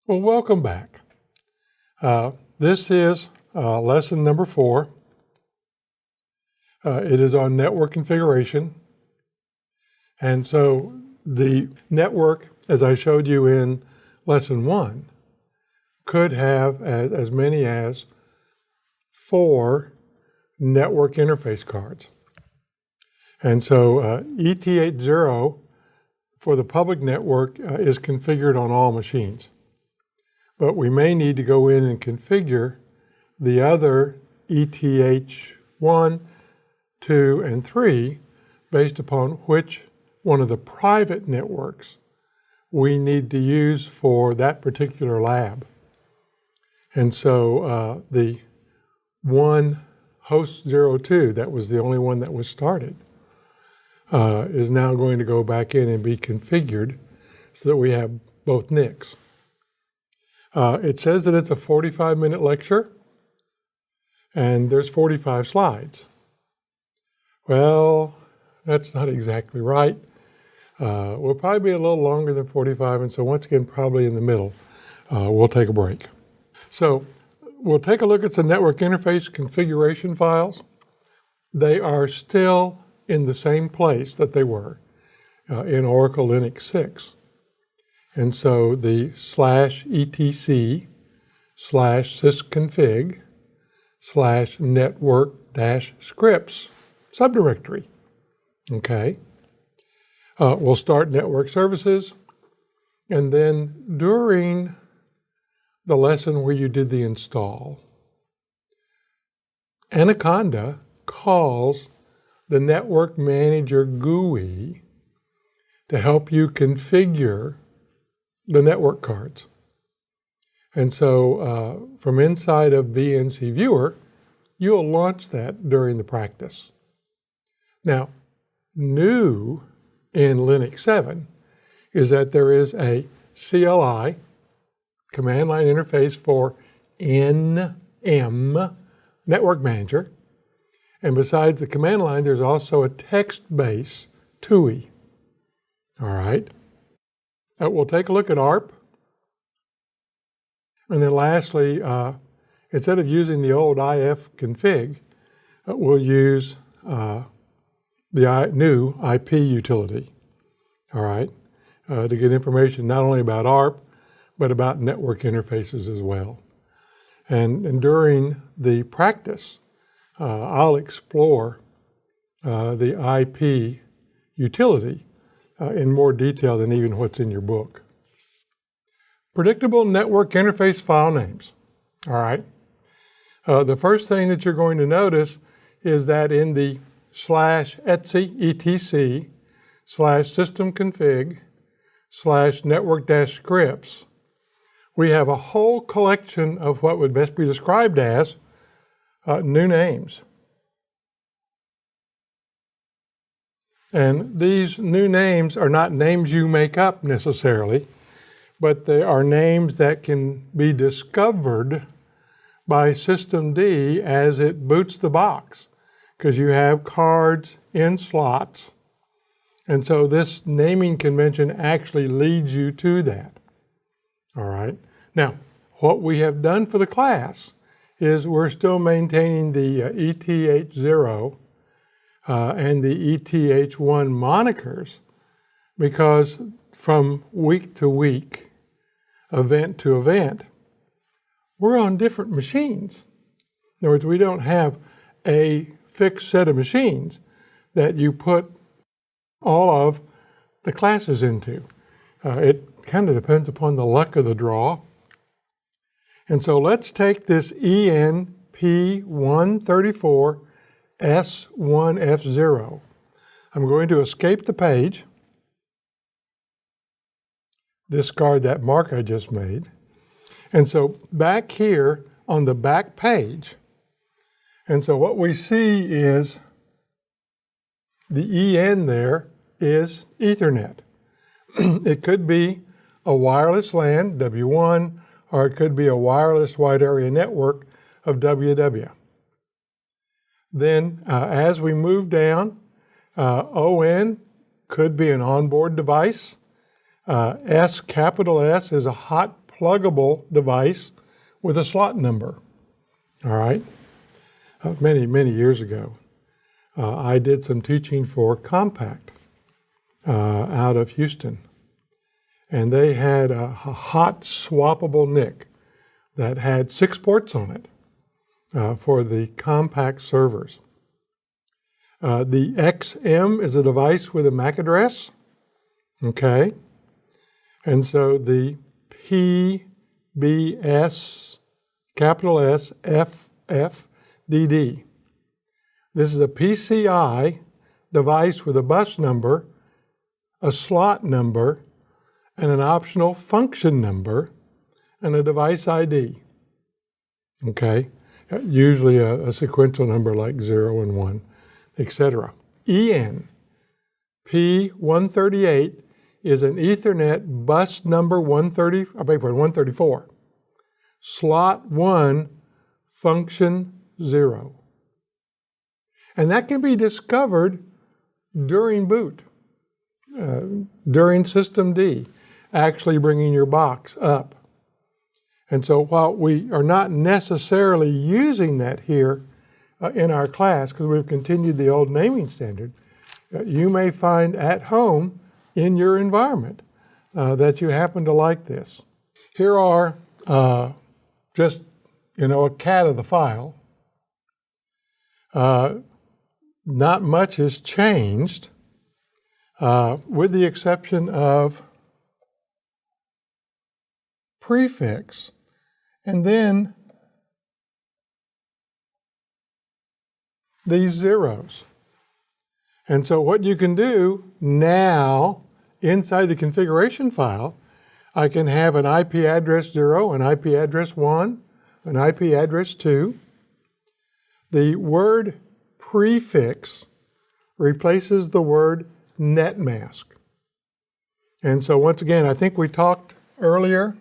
Well, welcome back. This is lesson number 4. It is on network configuration. And so the network, as I showed you in lesson 1, could have as many as 4 network interface cards. And so ET80 for the public network is configured on all machines. But we may need to go in and configure the other ETH1, 2, and 3 based upon which one of the private networks we need to use for that particular lab. And so the one host 02, that was the only one that was started, is now going to go back in and be configured so that we have both NICs. It says that it's a 45-minute lecture, and there's 45 slides. Well, that's not exactly right. We'll probably be a little longer than 45, and so once again, probably in the middle, we'll take a break. So we'll take a look at the network interface configuration files. They are still in the same place that they were in Oracle Linux 6. And so the /etc/sysconfig/network-scripts subdirectory. Okay. We'll start network services, and then during the lesson where you did the install, Anaconda calls the Network Manager GUI to help you configure the network cards. And so from inside of VNC Viewer, you'll launch that during the practice. Now, new in Linux 7 is that there is a CLI, command line interface for NM, Network Manager. And besides the command line, there's also a text-based TUI. All right. We'll take a look at ARP. And then lastly, instead of using the old ifconfig, we'll use the new IP utility, all right, to get information not only about ARP, but about network interfaces as well. And during the practice, I'll explore the IP utility in more detail than even what's in your book. Predictable network interface file names. All right. The first thing that you're going to notice is that in the /etc/systemconfig/network-scripts, we have a whole collection of what would best be described as new names. And these new names are not names you make up necessarily, but they are names that can be discovered by systemd as it boots the box, because you have cards in slots. And so this naming convention actually leads you to that. All right. Now, what we have done for the class is we're still maintaining the ET80 and the ETH1 monikers, because from week to week, event to event, we're on different machines. In other words, we don't have a fixed set of machines that you put all of the classes into. It kind of depends upon the luck of the draw. And so let's take this ENP134 S1F0. I'm going to escape the page, discard that mark I just made. And so back here on the back page, and so what we see is the EN there is Ethernet. It could be a wireless LAN, W1, or it could be a wireless wide area network of WW. Then as we move down, ON could be an onboard device. S, capital S, is a hot pluggable device with a slot number. All right? Many, many years ago, I did some teaching for Compact out of Houston. And they had a hot swappable NIC that had 6 ports on it for the Compact servers. The XM is a device with a MAC address. Okay. And so the PBS, capital S, FFDD. This is a PCI device with a bus number, a slot number, and an optional function number, and a device ID. Okay? Usually a sequential number like 0 and 1, etc. EN, P138 is an Ethernet bus number 134. Slot 1, function 0. And that can be discovered during boot, during System D, actually bringing your box up. And so while we are not necessarily using that here in our class, because we've continued the old naming standard, you may find at home in your environment that you happen to like this. Here are just, a cat of the file. Not much has changed, with the exception of prefix, and then these zeros. And so what you can do now, inside the configuration file, I can have an IP address 0, an IP address 1, an IP address 2. The word prefix replaces the word netmask. And so once again, I think we talked earlier,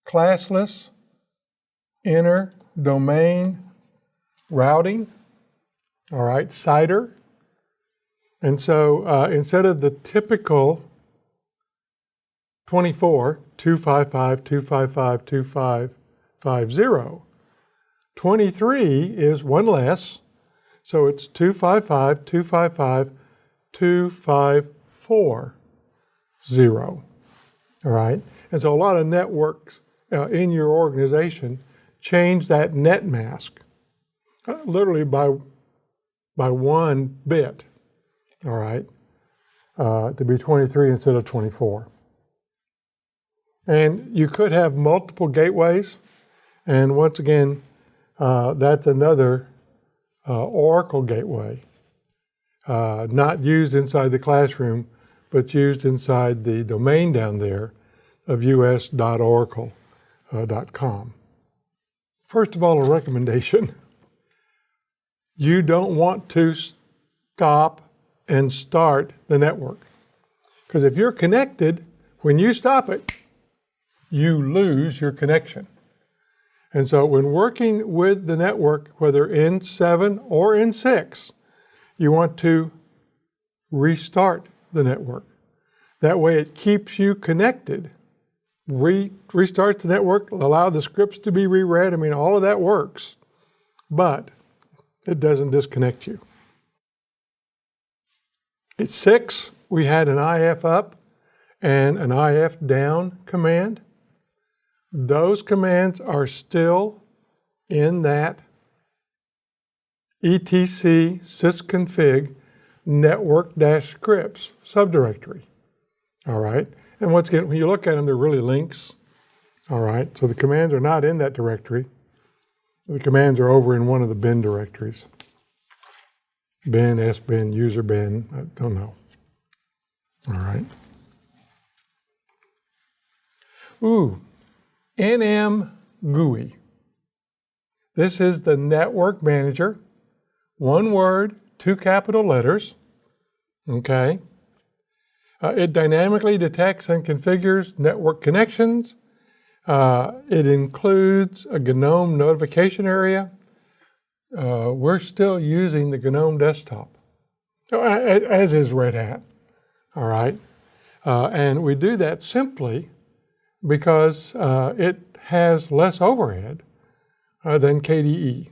classless, inner, domain, routing, all right, CIDR. And so instead of the typical 24, 255, 255, 2550, 23 is one less, so it's 255, 255, 2540. All right? And so a lot of networks in your organization change that net mask literally by 1 bit, all right, to be 23 instead of 24. And you could have multiple gateways, and once again, that's another Oracle gateway, not used inside the classroom, but used inside the domain down there of us.oracle.com. First of all, a recommendation. You don't want to stop and start the network. Because if you're connected, when you stop it, you lose your connection. And so when working with the network, whether in 7 or in 6, you want to restart the network. That way it keeps you connected. Restart the network, allow the scripts to be reread. I mean, all of that works, but it doesn't disconnect you. At 6, we had an IF up and an IF down command. Those commands are still in that etc sysconfig network-scripts subdirectory. All right. And once again, when you look at them, they're really links. All right. So the commands are not in that directory. The commands are over in one of the bin directories. Bin, sbin, user bin, I don't know. All right. Ooh, nmcli. This is the network manager. One word, 2 capital letters. Okay. It dynamically detects and configures network connections. It includes a GNOME notification area. We're still using the GNOME desktop, as is Red Hat. All right. And we do that simply because it has less overhead than KDE.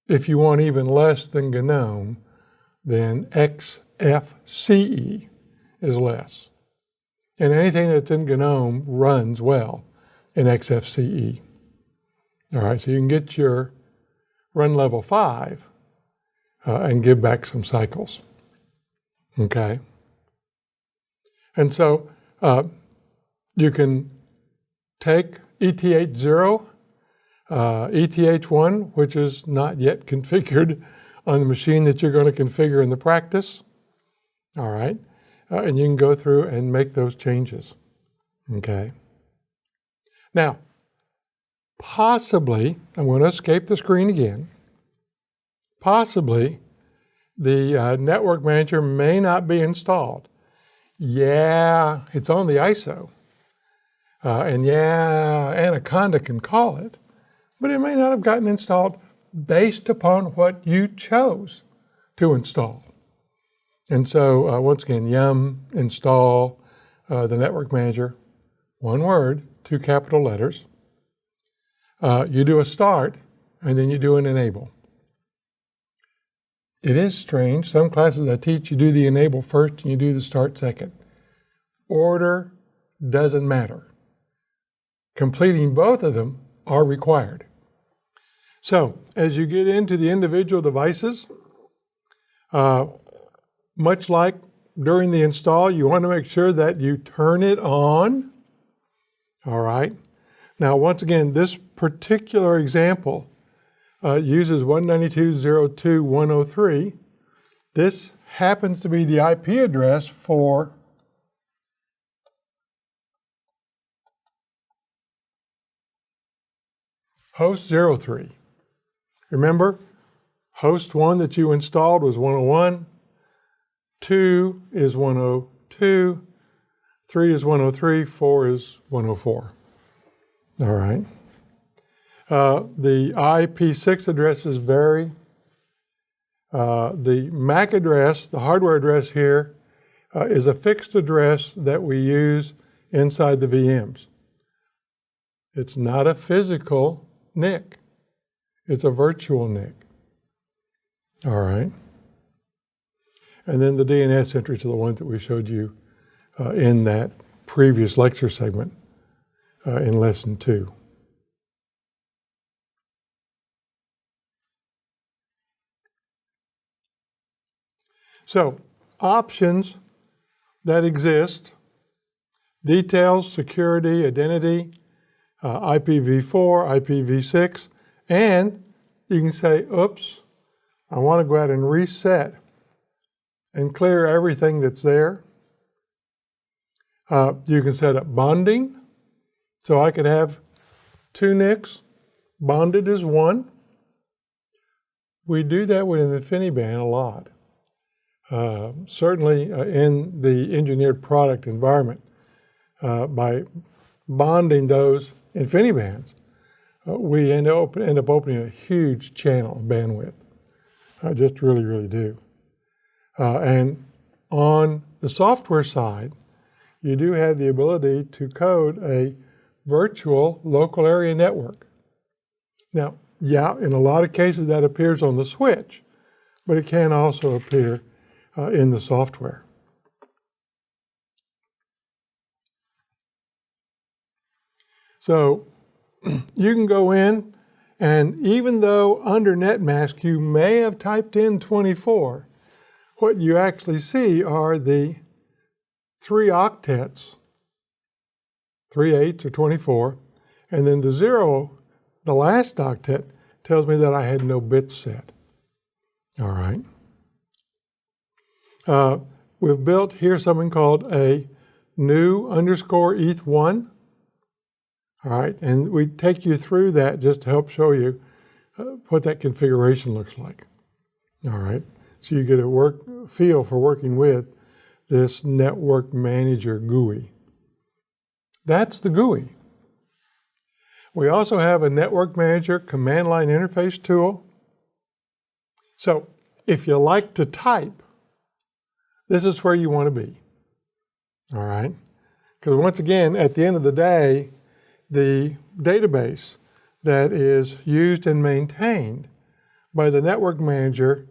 If you want even less than GNOME, then XFCE is less. And anything that's in GNOME runs well in XFCE. All right, so you can get your run level 5 and give back some cycles. Okay? And so you can take ETH0, ETH1, which is not yet configured on the machine that you're going to configure in the practice. All right? And you can go through and make those changes. Okay? Now, possibly, I'm going to escape the screen again. Possibly, the network manager may not be installed. Yeah, it's on the ISO. And yeah, Anaconda can call it, but it may not have gotten installed based upon what you chose to install. And so, once again, yum, install the network manager, one word, 2 capital letters. You do a start, and then you do an enable. It is strange. Some classes I teach, you do the enable first and you do the start second. Order doesn't matter. Completing both of them are required. So, as you get into the individual devices, much like during the install, you want to make sure that you turn it on. All right. Now, once again, this particular example uses 192.0.2.103. This happens to be the IP address for host 03. Remember, host 1 that you installed was 101, 2 is 102, 3 is 103, 4 is 104. All right. The IP6 addresses vary. The MAC address, the hardware address here, is a fixed address that we use inside the VMs. It's not a physical NIC. It's a virtual NIC. All right. And then the DNS entries are the ones that we showed you in that previous lecture segment in lesson 2. So, options that exist: details, security, identity, IPv4, IPv6, and you can say, oops, I want to go out and reset and clear everything that's there. You can set up bonding. So I could have 2 NICs bonded as one. We do that with an InfiniBand a lot. Certainly in the engineered product environment, by bonding those InfiniBands, we end up opening a huge channel of bandwidth. Just really, really do. And on the software side, you do have the ability to code a virtual local area network. Now, yeah, in a lot of cases that appears on the switch, but it can also appear in the software. So you can go in, and even though under netmask you may have typed in 24, what you actually see are the 3 octets, 3 8s or 24, and then the 0, the last octet, tells me that I had no bits set. All right. We've built here something called a new _ ETH1. All right, and we take you through that just to help show you what that configuration looks like. All right, so you get a feel for working with this network manager GUI. That's the GUI. We also have a network manager command line interface tool. So if you like to type, this is where you want to be. All right. Because once again, at the end of the day, the database that is used and maintained by the network manager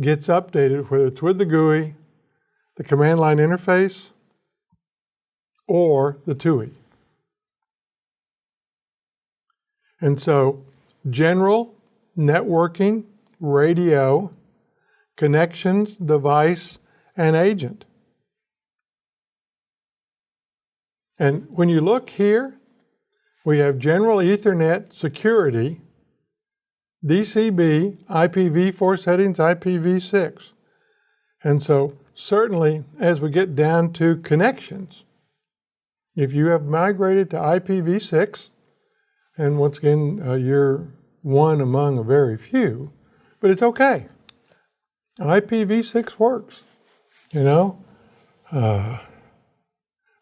gets updated, whether it's with the GUI, the command line interface, or the TUI. And so, general, networking, radio, connections, device, and agent. And when you look here, we have general Ethernet security, DCB, IPv4 settings, IPv6. And so certainly as we get down to connections, if you have migrated to IPv6, and once again, you're one among a very few, but it's okay. IPv6 works, you know.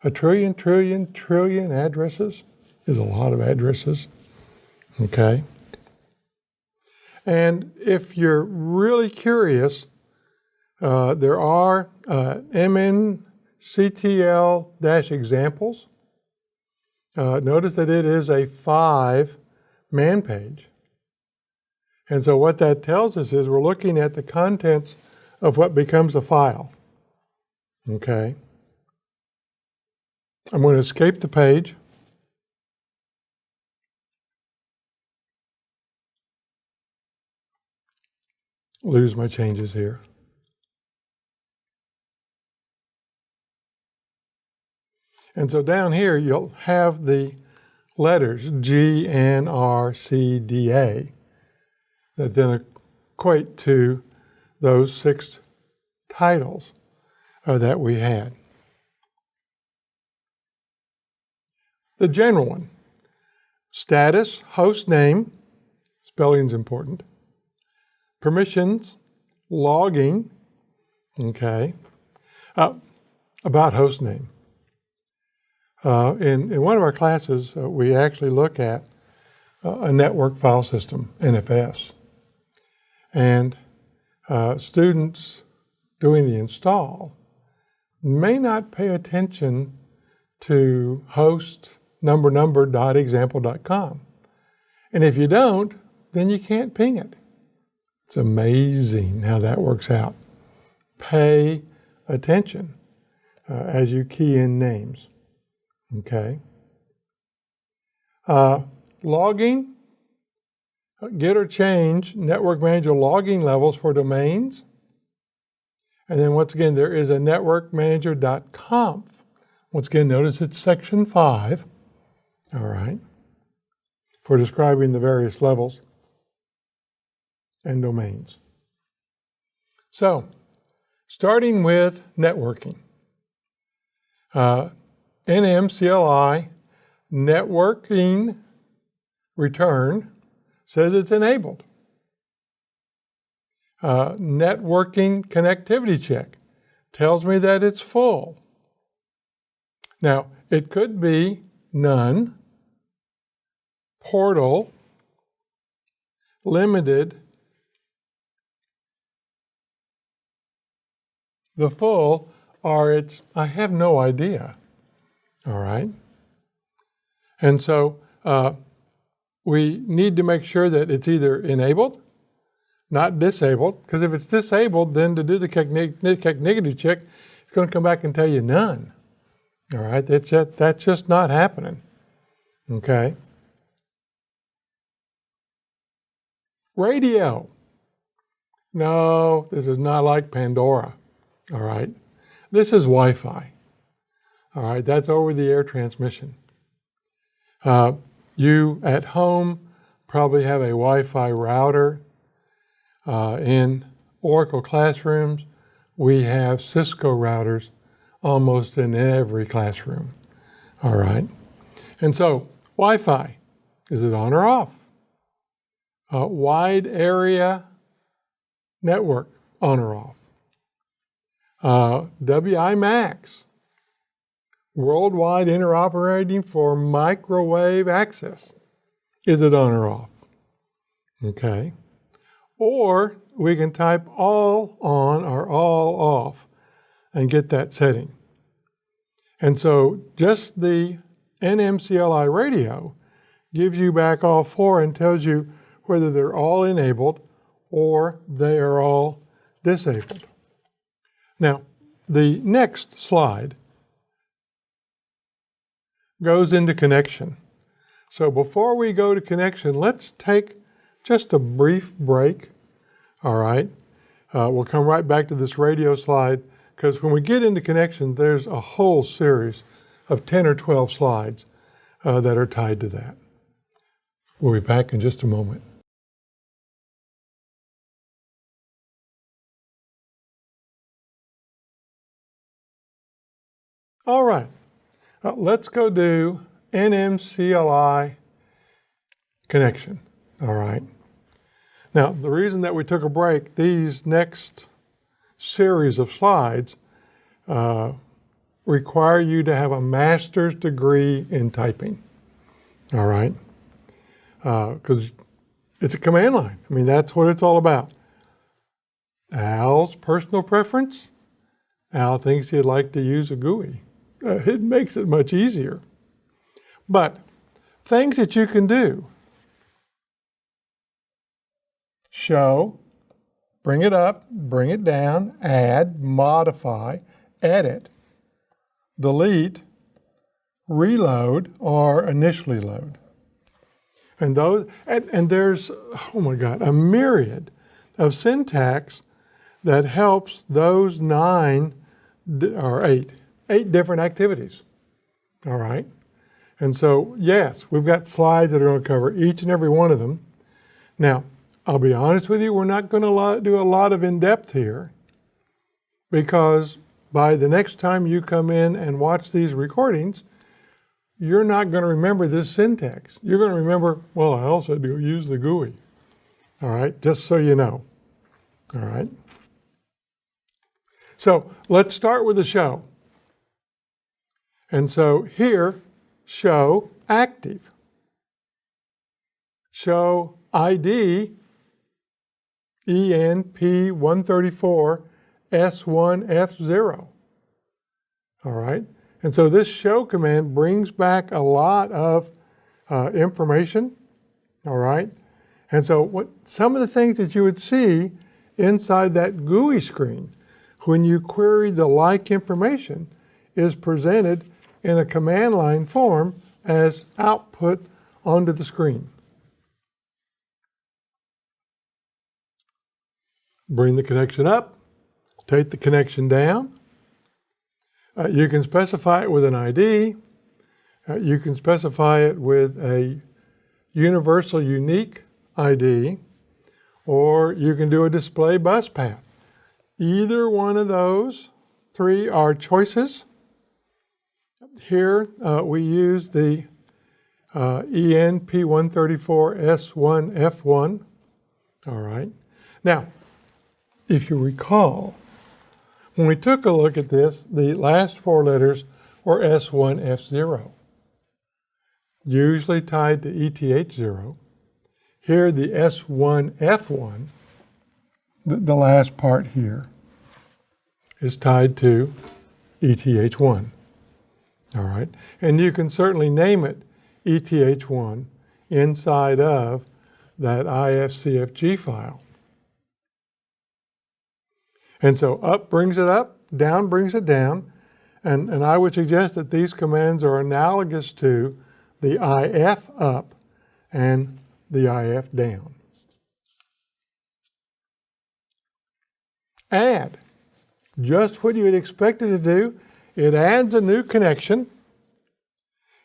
A trillion addresses is a lot of addresses, okay? And if you're really curious, there are nmcli-examples. Notice that it is a 5-man page. And so what that tells us is we're looking at the contents of what becomes a file, okay? I'm going to escape the page. Lose my changes here. And so down here, you'll have the letters G, N, R, C, D, A that then equate to those 6 titles that we had. The general one, status, host name, spelling's important, permissions, logging, okay, about host name. In one of our classes, we actually look at a network file system, NFS, and students doing the install may not pay attention to host number.example.com. And if you don't, then you can't ping it. It's amazing how that works out. Pay attention as you key in names. Okay. Logging, get or change network manager logging levels for domains. And then once again, there is a networkmanager.conf. Once again, notice it's section 5. All right. For describing the various levels and domains. So, starting with networking. nmcli networking return says it's enabled. Networking connectivity check tells me that it's full. Now, it could be none, portal, limited, the full, or it's, I have no idea. All right? And so we need to make sure that it's either enabled, not disabled, because if it's disabled, then to do the connectivity check, it's going to come back and tell you none. All right? That's just not happening. Okay? Radio. No, this is not like Pandora. All right? This is Wi-Fi. All right? That's over-the-air transmission. You at home probably have a Wi-Fi router. In Oracle classrooms, we have Cisco routers almost in every classroom. All right? And so, Wi-Fi, is it on or off? Wide area network, on or off? WiMAX, worldwide interoperating for microwave access. Is it on or off? Okay. Or we can type all on or all off and get that setting. And so just the nmcli radio gives you back all four and tells you whether they're all enabled or they are all disabled. Now, the next slide goes into connection. So before we go to connection, let's take just a brief break, all right? We'll come right back to this radio slide, because when we get into connection, there's a whole series of 10 or 12 slides that are tied to that. We'll be back in just a moment. All right, let's go do nmcli connection, all right? Now, the reason that we took a break, these next series of slides require you to have a master's degree in typing, all right? Because it's a command line. I mean, that's what it's all about. Al's personal preference, Al thinks he'd like to use a GUI. It makes it much easier. But things that you can do: show, bring it up, bring it down, add, modify, edit, delete, reload, or initially load. And those, and there's, oh my God, a myriad of syntax that helps those eight different activities, all right? And so, yes, we've got slides that are going to cover each and every one of them. Now, I'll be honest with you, we're not going to do a lot of in-depth here, because by the next time you come in and watch these recordings, you're not going to remember this syntax. You're going to remember, well, I also do use the GUI, all right, just so you know, all right? So let's start with the show. And so here, show active. Show ID ENP134S1F0. All right? And so this show command brings back a lot of information. All right? And so some of the things that you would see inside that GUI screen when you query the like information is presented in a command line form as output onto the screen. Bring the connection up, take the connection down. You can specify it with an ID. You can specify it with a universal unique ID, or you can do a display bus path. Either one of those three are choices. Here we use the ENP134S1F1. All right. Now, if you recall, when we took a look at this, the last four letters were S1F0, usually tied to ETH0. Here, the S1F1, the last part here, is tied to ETH1. All right, and you can certainly name it ETH1 inside of that IFCFG file. And so up brings it up, down brings it down, and I would suggest that these commands are analogous to the IF up and the IF down. Add, just what you'd expect it to do. It adds a new connection.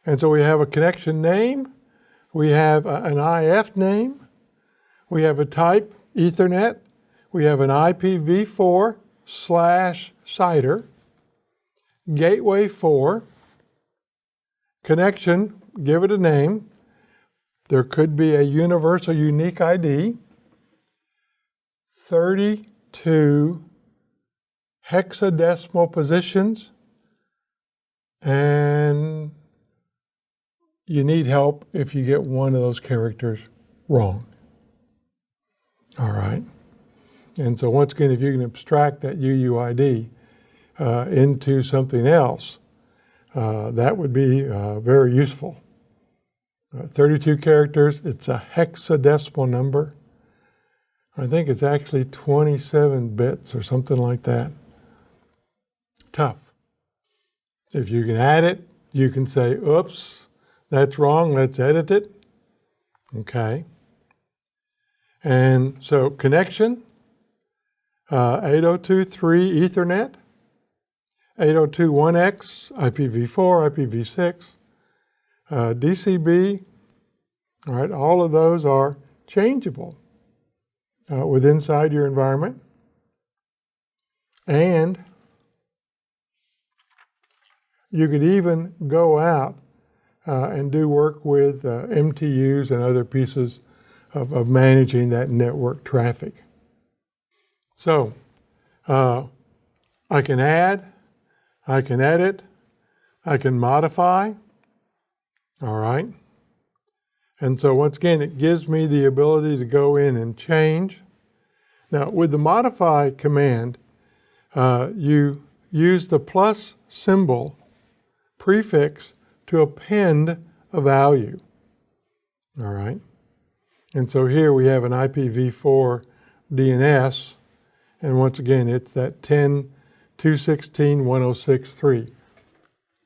And so we have a connection name, we have an IF name, we have a type, Ethernet, we have an IPv4/CIDR, gateway 4, connection, give it a name. There could be a universal unique ID, 32 hexadecimal positions, and you need help if you get one of those characters wrong. All right. And so once again, if you can abstract that UUID into something else, that would be very useful. 32 characters, it's a hexadecimal number. I think it's actually 27 bits or something like that. Tough. If you can add it, you can say, oops, that's wrong, let's edit it. Okay. And so connection, 802.3 Ethernet, 802.1x, IPv4, IPv6, DCB, all right, all of those are changeable inside your environment. And you could even go out and do work with MTUs and other pieces of managing that network traffic. So I can add, I can edit, I can modify, all right? And so once again, it gives me the ability to go in and change. Now with the modify command, you use the plus symbol prefix to append a value, all right? And so here we have an IPv4 DNS, and once again, it's that 10.216.106.3,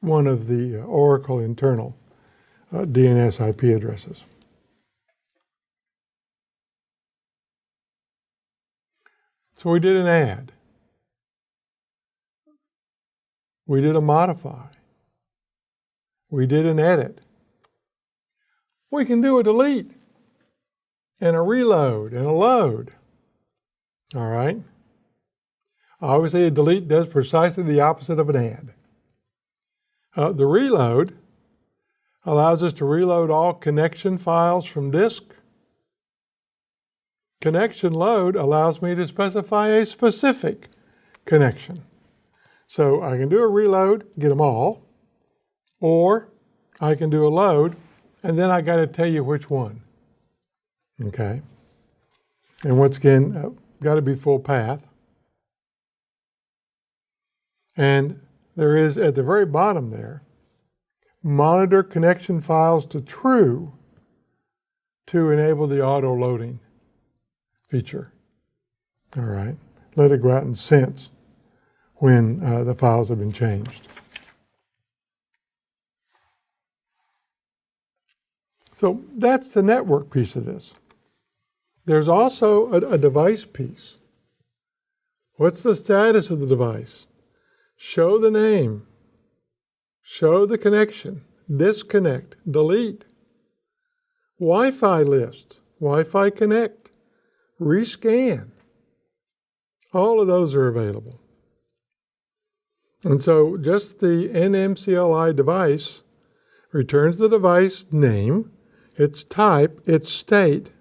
one of the Oracle internal DNS IP addresses. So we did an add. We did a modify. We did an edit. We can do a delete and a reload and a load. All right? Obviously, a delete does precisely the opposite of an add. The reload allows us to reload all connection files from disk. Connection load allows me to specify a specific connection. So I can do a reload, get them all, or I can do a load, and then I got to tell you which one. Okay? And once again, got to be full path. And there is, at the very bottom there, monitor connection files to true to enable the auto loading feature. All right. Let it go out and sense when the files have been changed. So that's the network piece of this. There's also a device piece. What's the status of the device? Show the name. Show the connection. Disconnect. Delete. Wi-Fi list. Wi-Fi connect. Rescan. All of those are available. And so just the nmcli device returns the device name, its type, its state,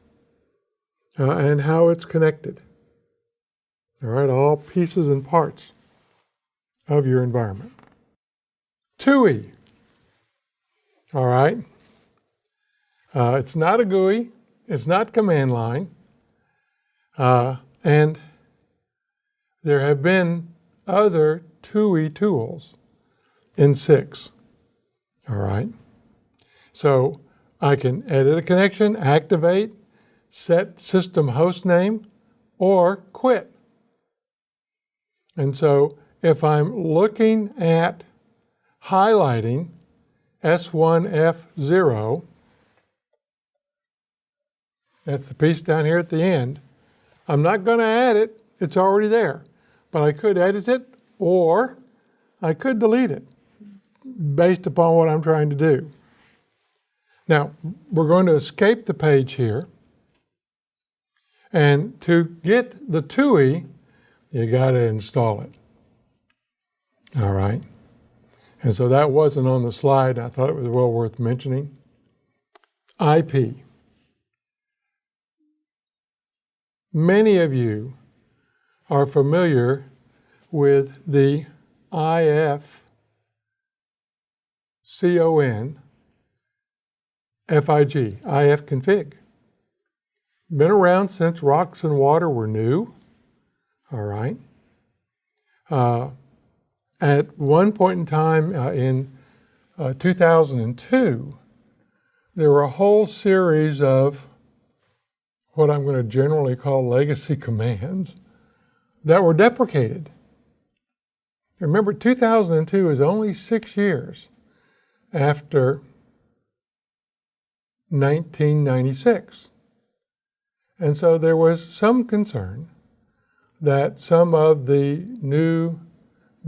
and how it's connected. All right, all pieces and parts of your environment. TUI. All right. It's not a GUI. It's not command line. And there have been other TUI tools in 6. All right. So I can edit a connection, activate, set system host name, or quit. And so if I'm looking at highlighting S1F0, that's the piece down here at the end, I'm not going to add it, it's already there. But I could edit it, or I could delete it based upon what I'm trying to do. Now, we're going to escape the page here. And to get the TUI, you got to install it. All right. And so that wasn't on the slide. I thought it was well worth mentioning. IP. Many of you are familiar with the ifcon FIG, ifconfig. Been around since rocks and water were new. All right. At one point in time in 2002, there were a whole series of what I'm going to generally call legacy commands that were deprecated. Remember, 2002 is only 6 years after 1996. And so there was some concern that some of the new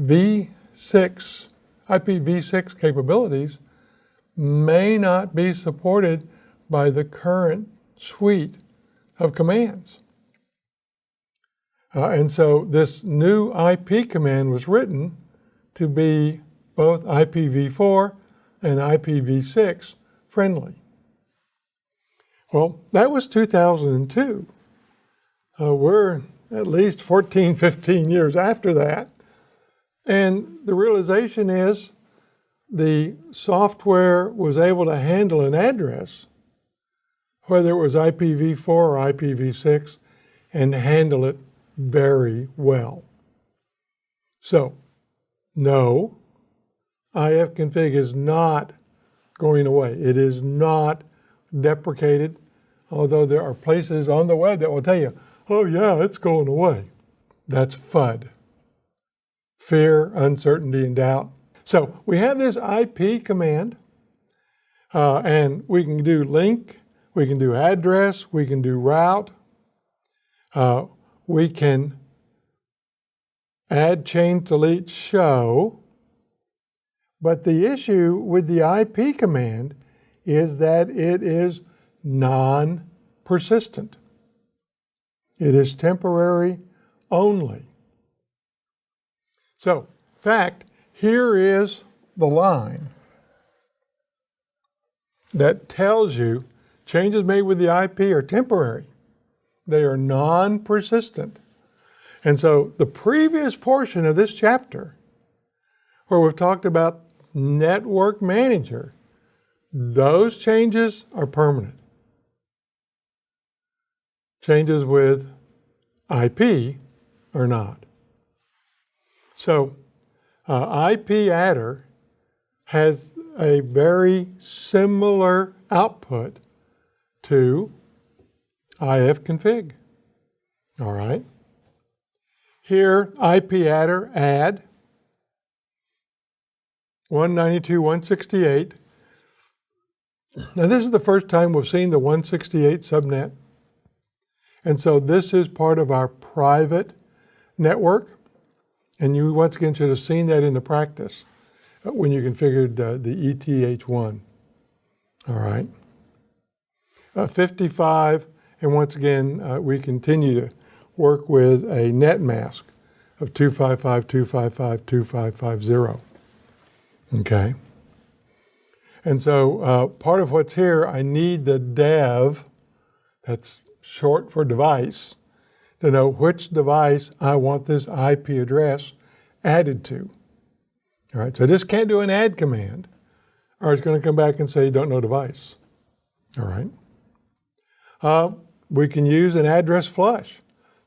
V6, IPv6 capabilities may not be supported by the current suite of commands. And so this new IP command was written to be both IPv4 and IPv6 friendly. Well, that was 2002. We're at least 14, 15 years after that. And the realization is the software was able to handle an address, whether it was IPv4 or IPv6, and handle it very well. So, no, ifconfig is not going away. It is not deprecated, although there are places on the web that will tell you, oh yeah, it's going away. That's FUD. Fear, uncertainty, and doubt. So we have this IP command, and we can do link, we can do address, we can do route, we can add, change, delete, show. But the issue with the IP command is that it is non-persistent. It is temporary only. So, in fact, here is the line that tells you changes made with the IP are temporary. They are non-persistent. And so the previous portion of this chapter, where we've talked about Network Manager, those changes are permanent. Changes with IP are not. So IP adder has a very similar output to ifconfig. All right. Here, IP adder add 192.168. Now this is the first time we've seen the 168 subnet. And so this is part of our private network. And you once again should have seen that in the practice when you configured the ETH1. All right. 55, and once again, we continue to work with a net mask of 255.255.255.0. Okay. And so part of what's here, I need the dev, that's short for device, to know which device I want this IP address added to. All right, so I just can't do an add command, or it's going to come back and say, don't know device. All right. We can use an address flush.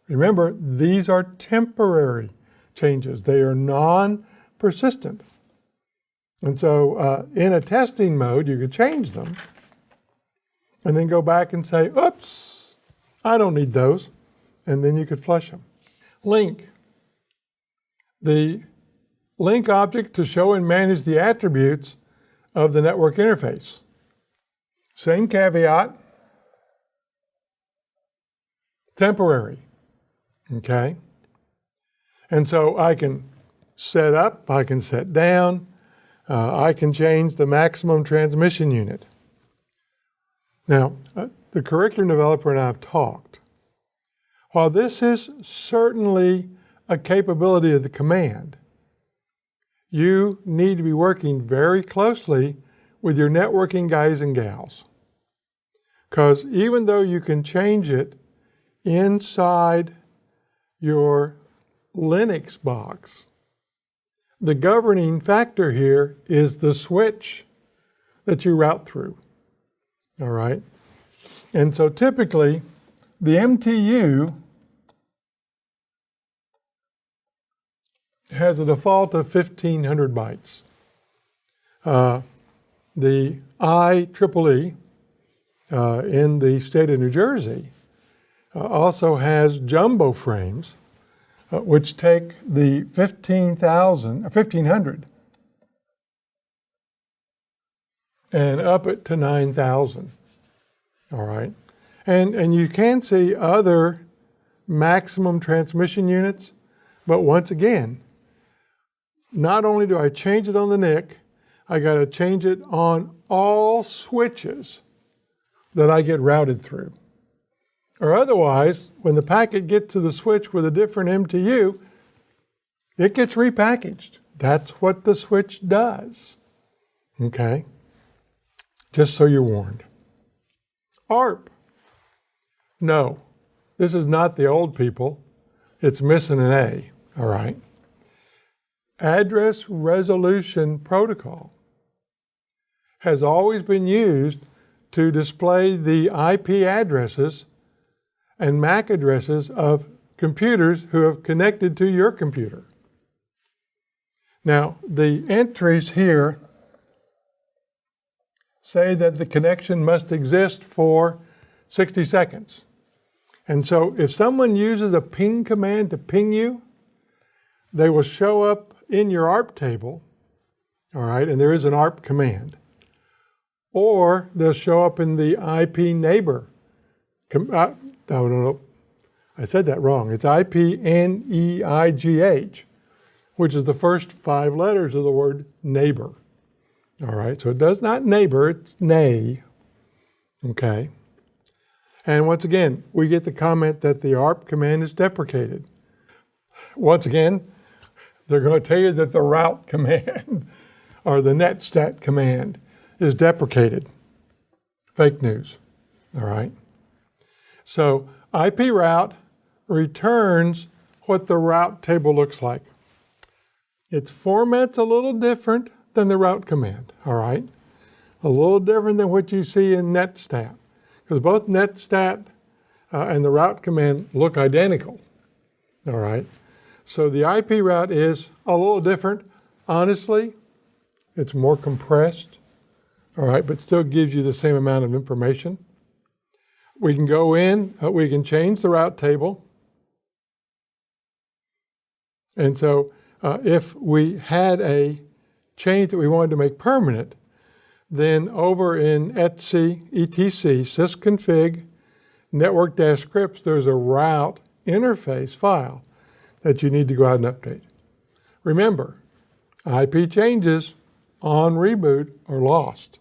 Remember, these are temporary changes. They are non-persistent. And so in a testing mode, you could change them and then go back and say, oops, I don't need those. And then you could flush them. Link. The link object to show and manage the attributes of the network interface. Same caveat. Temporary. Okay? And so I can set up, I can set down, I can change the maximum transmission unit. Now, the curriculum developer and I have talked. While this is certainly a capability of the command, you need to be working very closely with your networking guys and gals. Because even though you can change it inside your Linux box, the governing factor here is the switch that you route through. All right? And so typically, the MTU has a default of 1,500 bytes. the IEEE in the state of New Jersey also has jumbo frames, which take the 1500 and up it to 9,000. All right, and you can see other maximum transmission units, but once again, not only do I change it on the NIC, I got to change it on all switches that I get routed through. Or otherwise, when the packet gets to the switch with a different MTU, it gets repackaged. That's what the switch does. Okay? Just so you're warned. ARP. No, this is not the old people. It's missing an A, all right? Address Resolution Protocol has always been used to display the IP addresses and MAC addresses of computers who have connected to your computer. Now, the entries here say that the connection must exist for 60 seconds. And so if someone uses a ping command to ping you, they will show up in your ARP table, all right, and there is an ARP command. Or they'll show up in the IP neighbor. No, I said that wrong. It's IPNEIGH, which is the first 5 letters of the word neighbor. All right, so it does not neighbor, it's nay. Okay. And once again, we get the comment that the ARP command is deprecated. Once again, they're going to tell you that the route command or the netstat command is deprecated. Fake news. All right. So IP route returns what the route table looks like. Its format's a little different than the route command. All right. A little different than what you see in netstat, because both netstat and the route command look identical. All right. So the IP route is a little different. Honestly, it's more compressed, all right, but still gives you the same amount of information. We can go in, we can change the route table. And so if we had a change that we wanted to make permanent, then over in etc sysconfig network-scripts, there's a route interface file that you need to go out and update. Remember, IP changes on reboot are lost.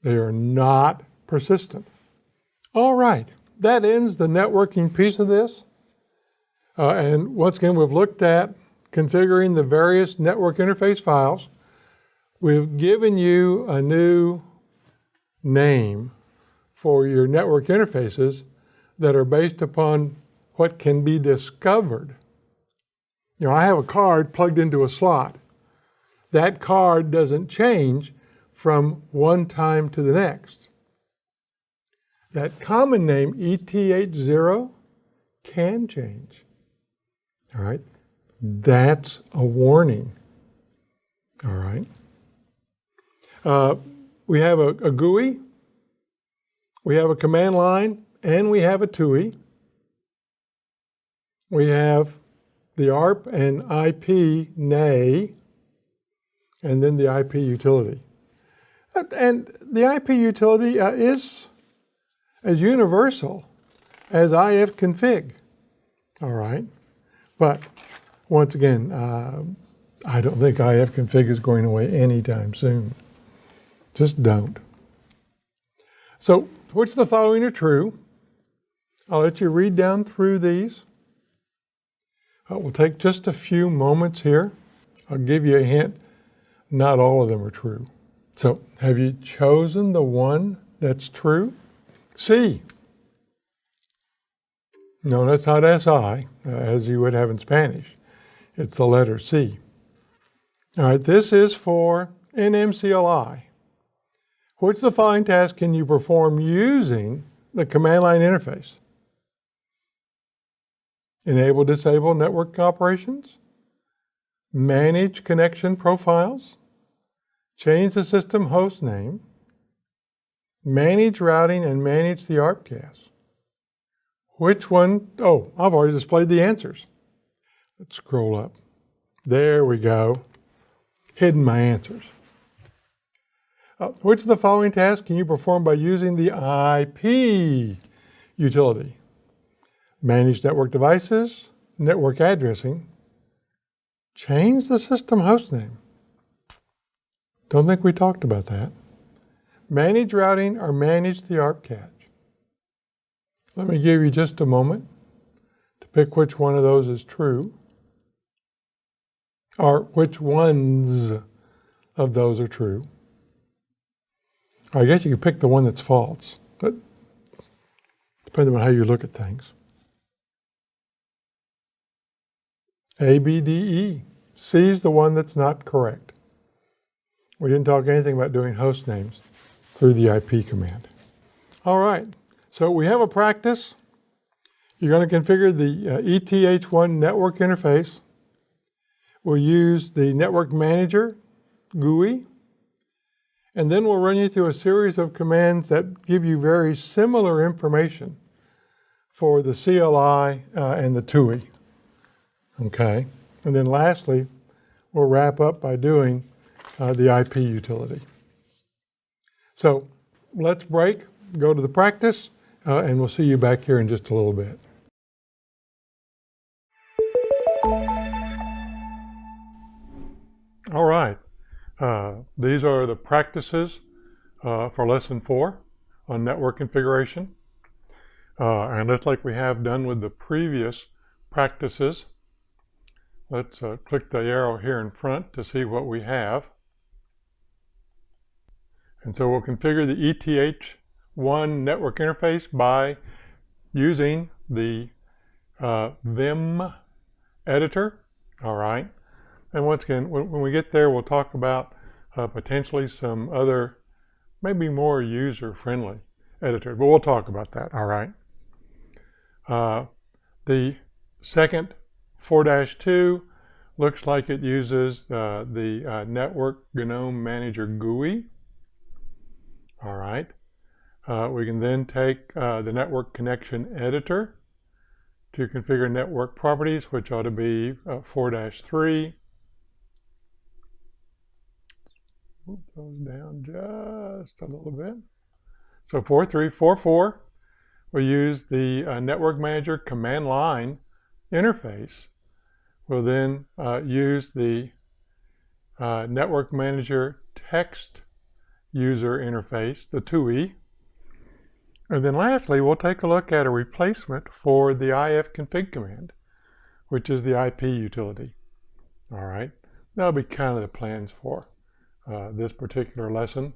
They are not persistent. All right, that ends the networking piece of this. And once again, we've looked at configuring the various network interface files. We've given you a new name for your network interfaces that are based upon what can be discovered. You know, I have a card plugged into a slot. That card doesn't change from one time to the next. That common name, ETH0, can change. All right? That's a warning. All right? We have a GUI, we have a command line, and we have a TUI. We have the ARP and IP NAY, and then the IP utility. And the IP utility is as universal as ifconfig. All right? But once again, I don't think ifconfig is going away anytime soon. Just don't. So, which of the following are true? I'll let you read down through these. We'll take just a few moments here. I'll give you a hint. Not all of them are true. So, have you chosen the one that's true? C. No, that's not SI, as you would have in Spanish. It's the letter C. All right, this is for nmcli. Which of the following tasks can you perform using the command line interface? Enable, disable network operations, manage connection profiles, change the system host name, manage routing, and manage the ARP cache. Which one? Oh, I've already displayed the answers. Let's scroll up. There we go. Hidden my answers. Which of the following tasks can you perform by using the IP utility? Manage network devices, network addressing, change the system host name. Don't think we talked about that. Manage routing or manage the ARP cache. Let me give you just a moment to pick which one of those is true, or which ones of those are true. I guess you can pick the one that's false, but depending on how you look at things. A, B, D, E. C is the one that's not correct. We didn't talk anything about doing host names through the IP command. All right, so we have a practice. You're going to configure the ETH1 network interface. We'll use the network manager, GUI, and then we'll run you through a series of commands that give you very similar information for the CLI and the TUI. Okay, and then lastly, we'll wrap up by doing the IP utility. So let's break, go to the practice, and we'll see you back here in just a little bit. All right, these are the practices for lesson 4 on network configuration. And just like we have done with the previous practices, let's click the arrow here in front to see what we have. And so we'll configure the ETH1 network interface by using the Vim editor. All right. And once again, when we get there, we'll talk about potentially some other, maybe more user-friendly editors, but we'll talk about that, all right? The second 4-2 looks like it uses the Network GNOME Manager GUI, all right? We can then take the Network Connection Editor to configure network properties, which ought to be 4-3. Move those down just a little bit. So 4.3.4.4, we use the Network Manager command line interface. We'll then use the Network Manager text user interface, the TUI. And then lastly, we'll take a look at a replacement for the ifconfig command, which is the IP utility. All right, that'll be kind of the plans for this particular lesson.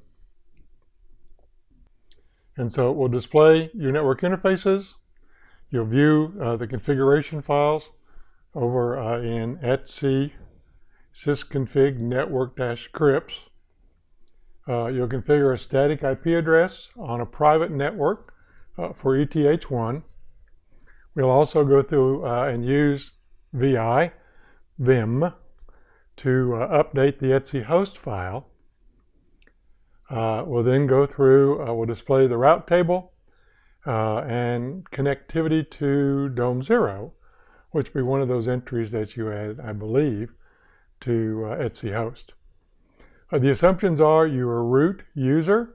And so it will display your network interfaces. You'll view the configuration files over in etc sysconfig network-scripts. You'll configure a static IP address on a private network for ETH1. We'll also go through and use Vim to update the etc host file. We'll then go through, we'll display the route table and connectivity to Dome0, which will be one of those entries that you add, I believe, to etc host. The assumptions are you're a root user,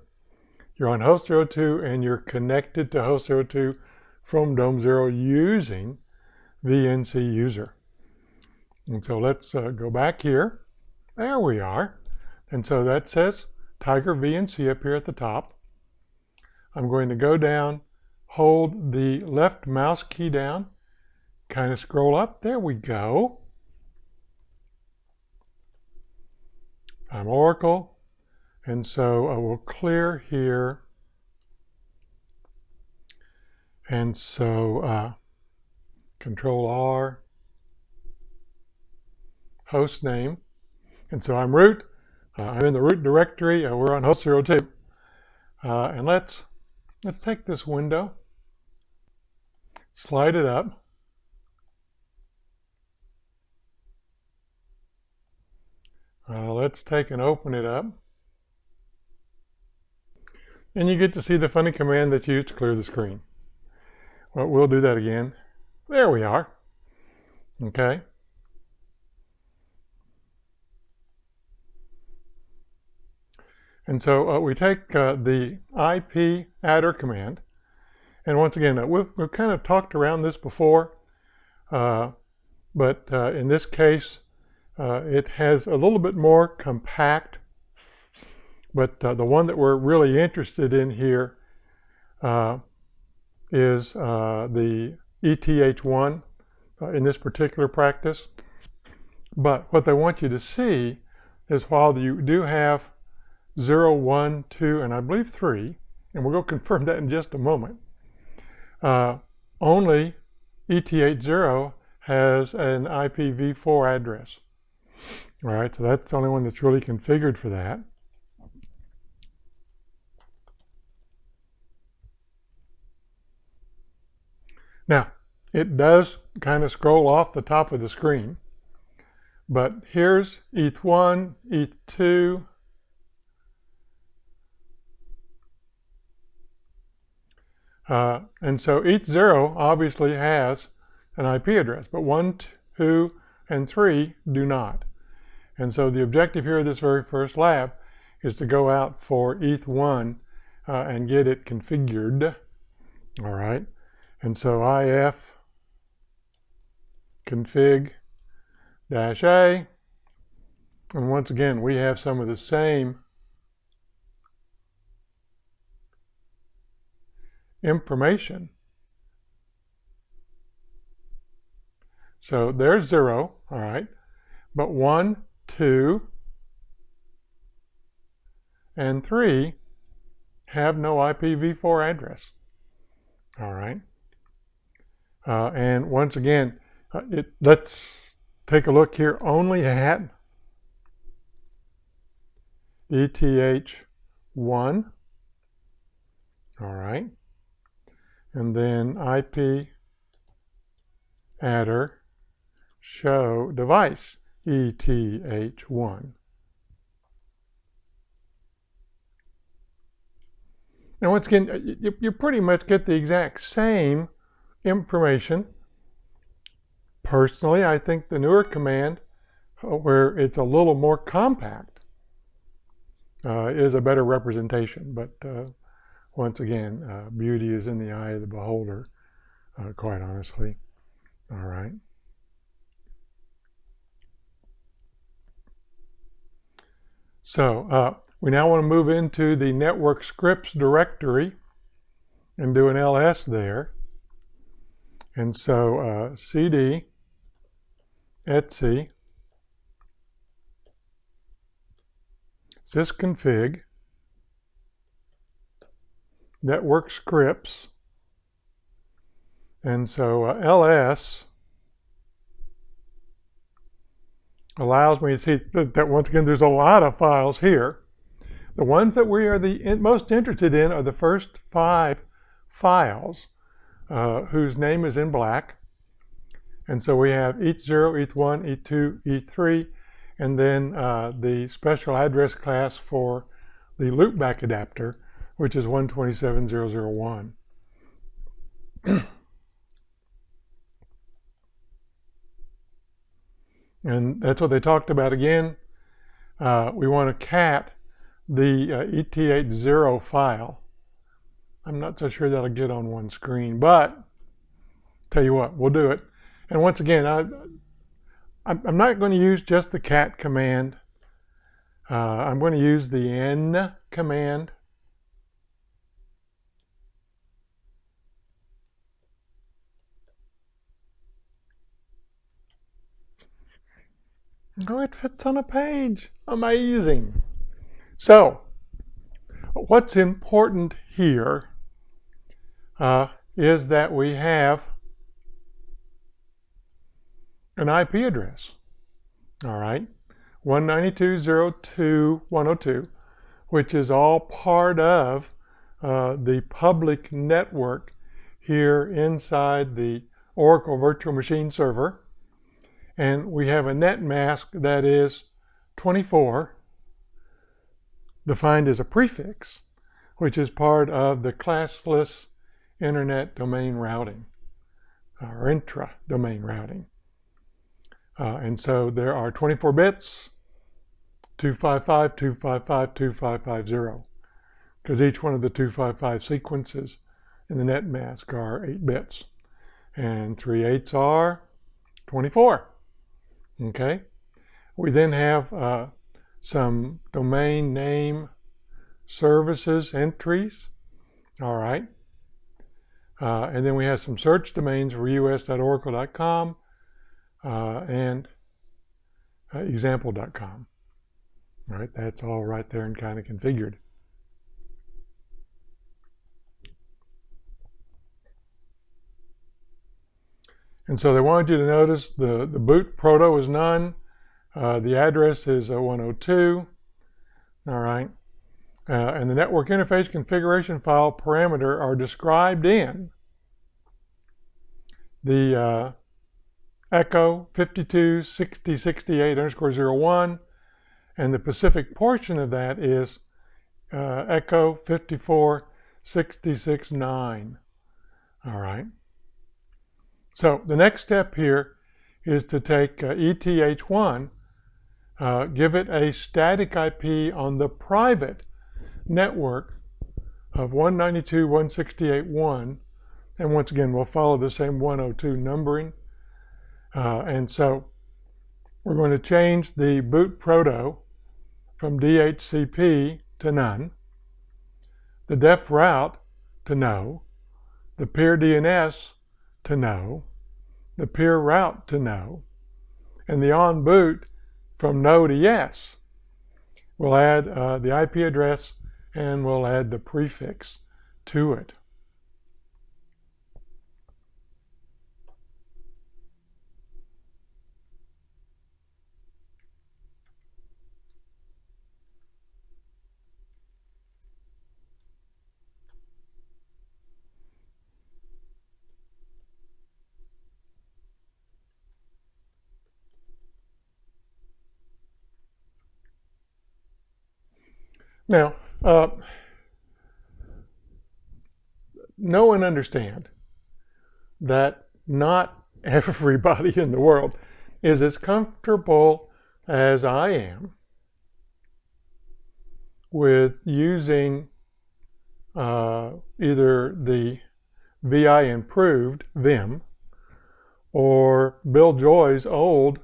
you're on host 02, and you're connected to host 02 from Dome0 using VNC user. And so let's go back here. There we are. And so that says Tiger VNC up here at the top. I'm going to go down, hold the left mouse key down, kind of scroll up. There we go. I'm Oracle. And so I will clear here. And so Control R, host name. And so I'm root. I'm in the root directory. We're on host 02. And let's take this window, slide it up. Let's take and open it up. and you get to see the funny command that's used to clear the screen. Well, we'll do that again. There we are. Okay. And so we take the IP adder command, and once again, we've kind of talked around this before, but in this case, it has a little bit more compact, but the one that we're really interested in here is the ETH1 in this particular practice. But what they want you to see is while you do have 0, 1, 2, and I believe 3, and we'll go confirm that in just a moment, only ETH0 has an IPv4 address. All right, so that's the only one that's really configured for that. Now, it does kind of scroll off the top of the screen, but here's ETH1, ETH2, and so ETH0 obviously has an IP address, but 1, 2, and 3 do not. And so the objective here of this very first lab is to go out for ETH1 and get it configured. All right, and so if config -a, and once again we have some of the same information. So there's 0, all right, but 1, 2, and 3 have no IPv4 address. All right, and once again, let's take a look here only at ETH1. All right, and then IP adder show device ETH1. And once again, you pretty much get the exact same information. Personally, I think the newer command, where it's a little more compact, is a better representation. But once again, beauty is in the eye of the beholder, quite honestly. All right. So we now want to move into the network scripts directory and do an ls there. And so cd etc sysconfig network scripts, and so ls allows me to see that once again there's a lot of files here. The ones that we are most interested in are the first 5 files whose name is in black. And so we have ETH0, ETH1, ETH2, ETH3, and then the special address class for the loopback adapter, which is 127.0.0.1. And that's what they talked about again. We want to cat the ETH0 file. I'm not so sure that'll get on one screen, but tell you what, we'll do it. And once again, I'm not going to use just the cat command. I'm going to use the n command. Oh, it fits on a page. Amazing. So, what's important here is that we have an IP address. All right, 192.0.2.102, which is all part of the public network here inside the Oracle Virtual Machine Server. And we have a net mask that is 24, defined as a prefix, which is part of the classless internet domain routing, or intra-domain routing. And so there are 24 bits, 255, 255, 2550, because each one of the 255 sequences in the net mask are 8 bits. And 3 8s are 24. Okay? We then have some domain name services entries. All right. And then we have some search domains for us.oracle.com and example.com. All right, that's all right there and kind of configured. And so they wanted you to notice the boot proto is none. The address is 102. All right. And the network interface configuration file parameter are described in the echo 526068_01, and the Pacific portion of that is echo 54669. All right. So the next step here is to take ETH1, give it a static IP on the private network of 192.168.1, and once again we'll follow the same 102 numbering, and so we're going to change the boot proto from DHCP to none, the def route to no, the peer DNS to no, the peer route to no, and the on boot from no to yes. We'll add the IP address and we'll add the prefix to it. Now, know and understand that not everybody in the world is as comfortable as I am with using either the VI improved Vim or Bill Joy's old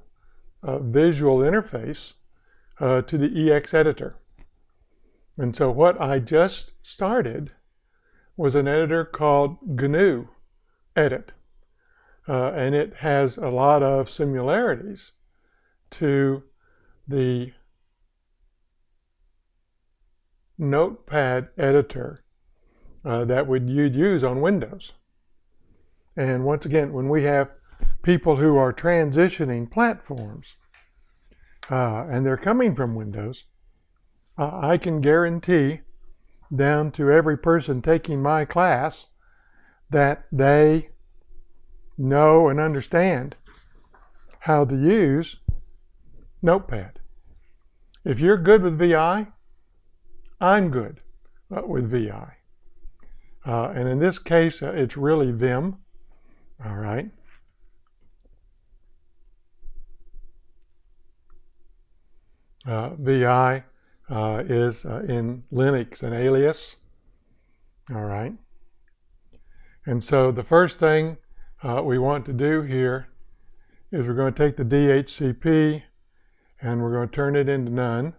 visual interface to the EX editor. And so what I just started was an editor called GNU Edit. And it has a lot of similarities to the Notepad editor that you'd use on Windows. And once again, when we have people who are transitioning platforms and they're coming from Windows, I can guarantee down to every person taking my class that they know and understand how to use Notepad. If you're good with VI, I'm good with VI. And in this case, it's really Vim. All right. VI is in Linux an alias. All right. And so the first thing we want to do here is we're going to take the DHCP and we're going to turn it into none.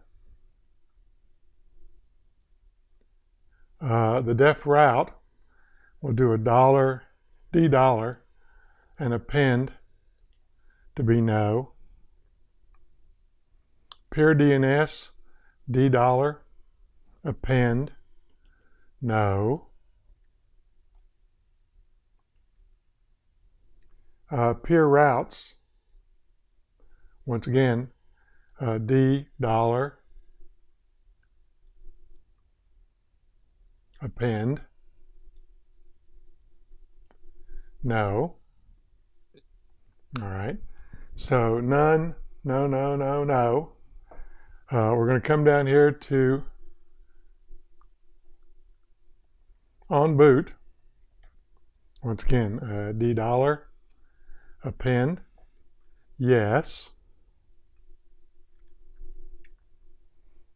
The def route, we'll do $, $D, and append to be no. Peer DNS, $D, append, no. Peer routes, once again, $D, append, no. All right, so none, no, no, no, no. We're going to come down here to on boot, once again, $D, append, yes.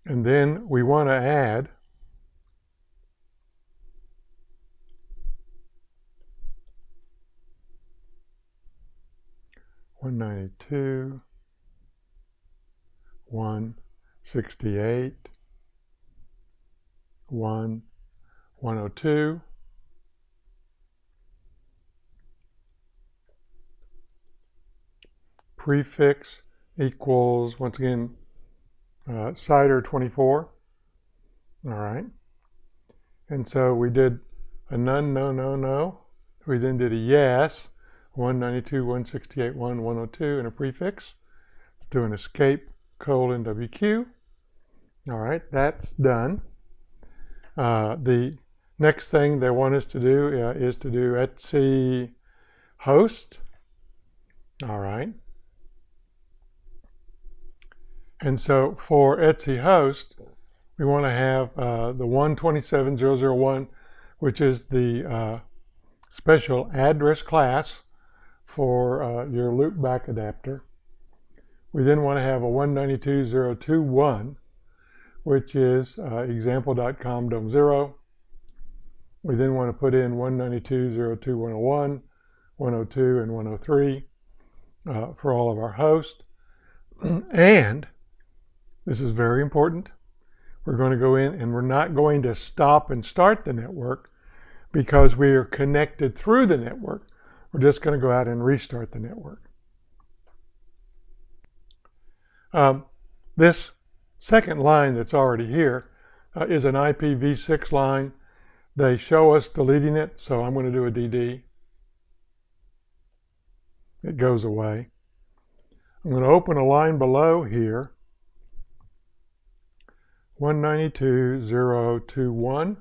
And then we want to add (192, 168, 102). Prefix equals, once again, CIDR 24. All right. And so we did a none, no, no, no. We then did a yes, 192, 168, 102, and a prefix. Do an escape, :WQ. All right, that's done. The next thing they want us to do is to do etc host. All right. And so for etc host, we want to have the 127.0.0.1, which is the special address class for your loopback adapter. We then want to have a 192.0.2.1, which is example.com dom0. We then want to put in 192.0.2.101, 102, and 103 for all of our hosts. And this is very important. We're going to go in and we're not going to stop and start the network because we are connected through the network. We're just going to go out and restart the network. This second line that's already here is an IPv6 line. They show us deleting it, so I'm going to do a DD. It goes away. I'm going to open a line below here, 192.0.2.1.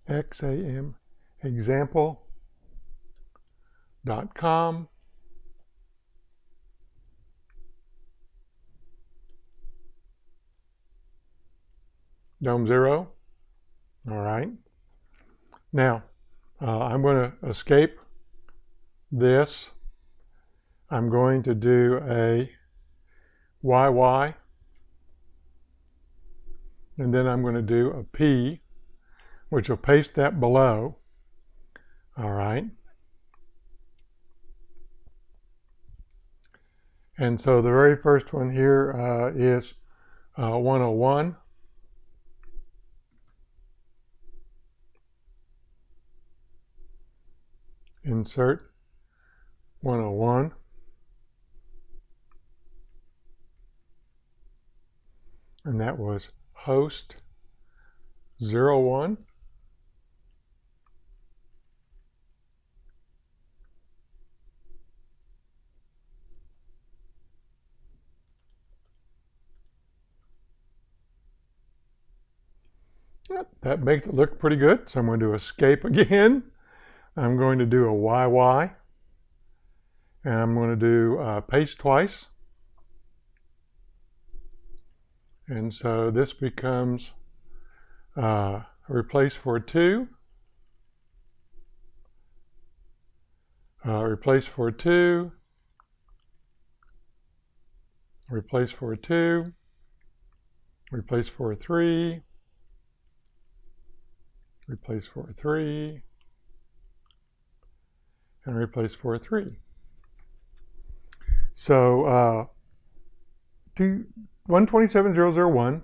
EXAM example.com. dom0. All right. Now, I'm going to escape this. I'm going to do a YY. And then I'm going to do a P, which will paste that below. All right. And so the very first one here is 101. Insert 101. And that was host 01. That makes it look pretty good. So I'm going to escape again. I'm going to do a YY. And I'm going to do paste twice. And so this becomes replace for 2. Replace for 2. Replace for 2. Replace for 3. Replace for 3. And replace for 3. So 127.0.0.1,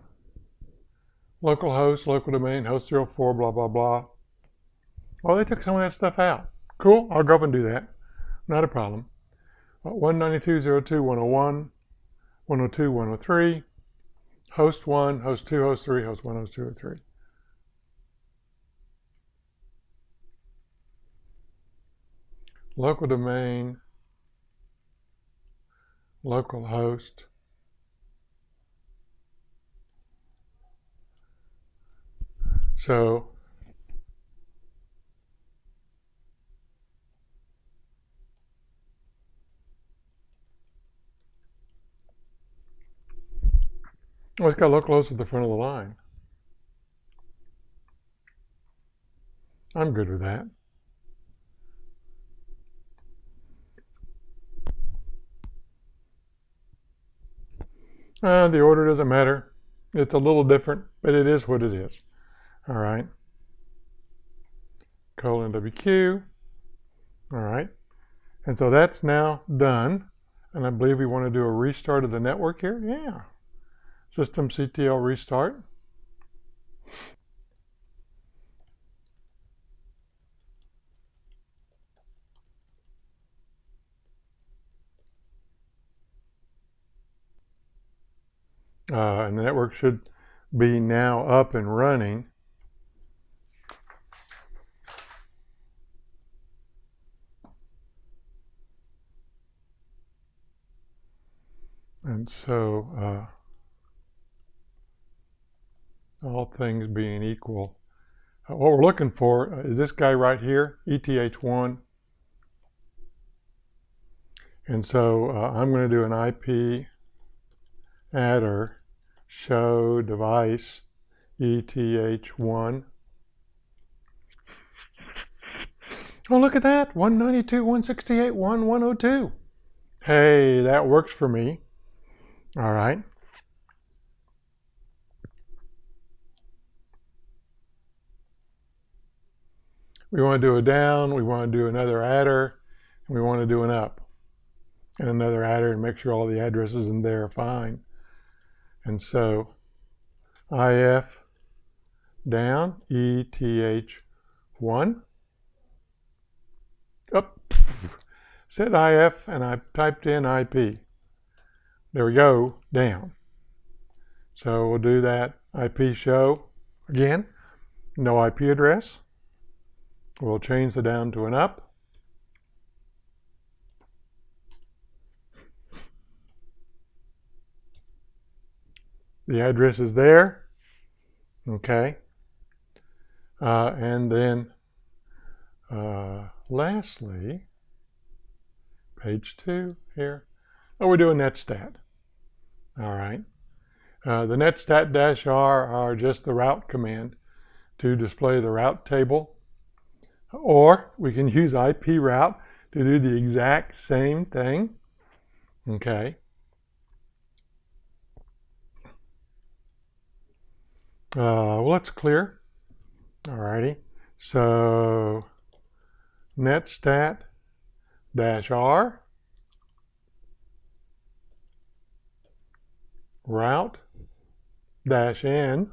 localhost, local domain, host 04, blah, blah, blah. Well, they took some of that stuff out. Cool, I'll go up and do that. Not a problem. 192.0.2.101, 102, 103, host 1, host 2, host 3, host 1, host 2, host 3. Local domain, local host, so Well, it's got localhost at the front of the line. I'm good with that. The order doesn't matter. It's a little different, but it is what it is. All right. Colon WQ. All right. And so that's now done. And I believe we want to do a restart of the network here. Yeah. Systemctl restart. And the network should be now up and running. And so all things being equal, what we're looking for is this guy right here, ETH1. And so I'm going to do an IP adder show device ETH1. Oh, look at that, 192.168.1.102. Hey, that works for me. All right. We want to do a down, we want to do another adder, and we want to do an up. And another adder and make sure all the addresses in there are fine. And so IF down ETH1 up, said IF and I typed in IP. There we go, down. So we'll do that IP show again, no IP address. We'll change the down to an up. The address is there, okay. And then lastly, page 2 here. Oh, we're doing netstat. All right. The netstat-r are just the route command to display the route table. Or we can use IP route to do the exact same thing. Okay. Well, that's clear. Alrighty. So netstat-r route-n,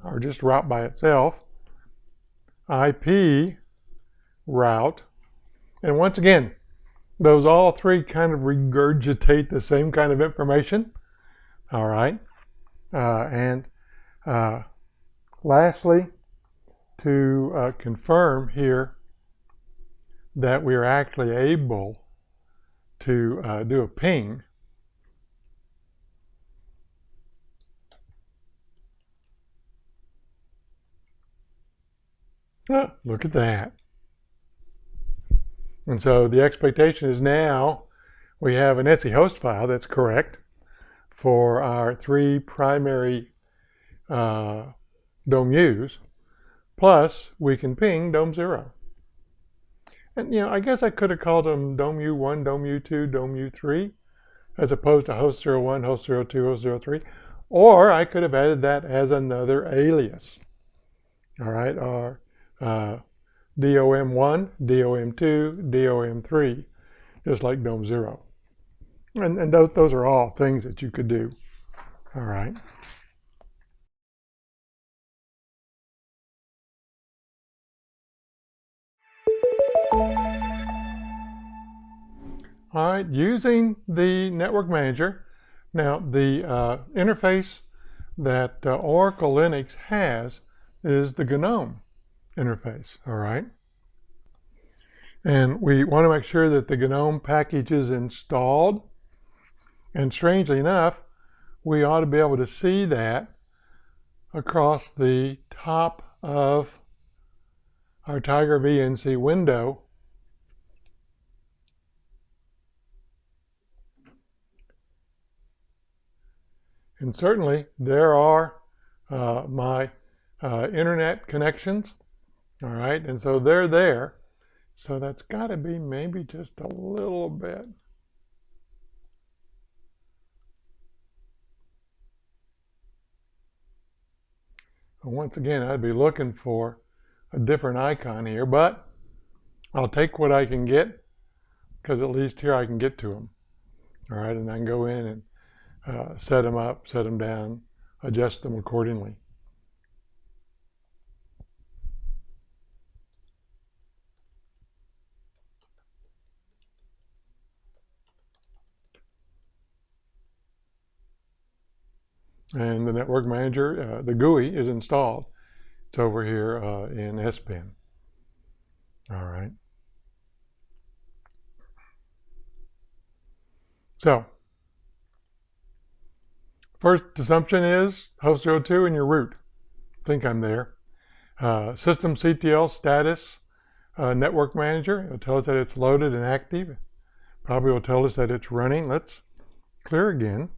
or just route by itself, IP route, and once again, those all three kind of regurgitate the same kind of information. All right. And lastly, to confirm here that we are actually able to do a ping, look at that. And so the expectation is now we have an etc host file that's correct for our 3 primary DOMUs, plus we can ping DOM0. And I guess I could have called them DOMU1, DOMU2, DOMU3, as opposed to host 01, host 02, host 03, or I could have added that as another alias. All right, or DOM1, DOM2, DOM3, just like DOM0. And those are all things that you could do. All right. All right, using the network manager. Now, the interface that Oracle Linux has is the GNOME interface, all right? And we want to make sure that the GNOME package is installed. And strangely enough, we ought to be able to see that across the top of our Tiger VNC window. And certainly there are my internet connections, all right, and so they're there. So that's got to be maybe just a little bit. And once again, I'd be looking for a different icon here, but I'll take what I can get, because at least here I can get to them. All right, and I can go in and set them up, set them down, adjust them accordingly. And the network manager, the GUI is installed. It's over here in SPIN. All right. So, first assumption is host 02 and your root. I think I'm there. System CTL status network manager. It'll tell us that it's loaded and active. Probably will tell us that it's running. Let's clear again.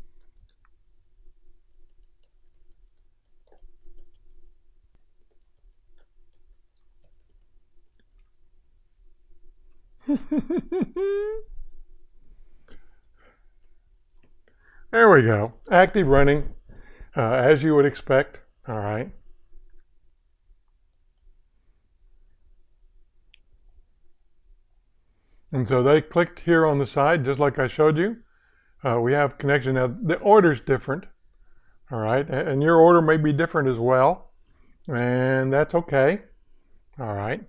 There we go. Active, running, as you would expect. All right. And so they clicked here on the side, just like I showed you. We have connection. Now, the order's different. All right. And your order may be different as well. And that's okay. All right.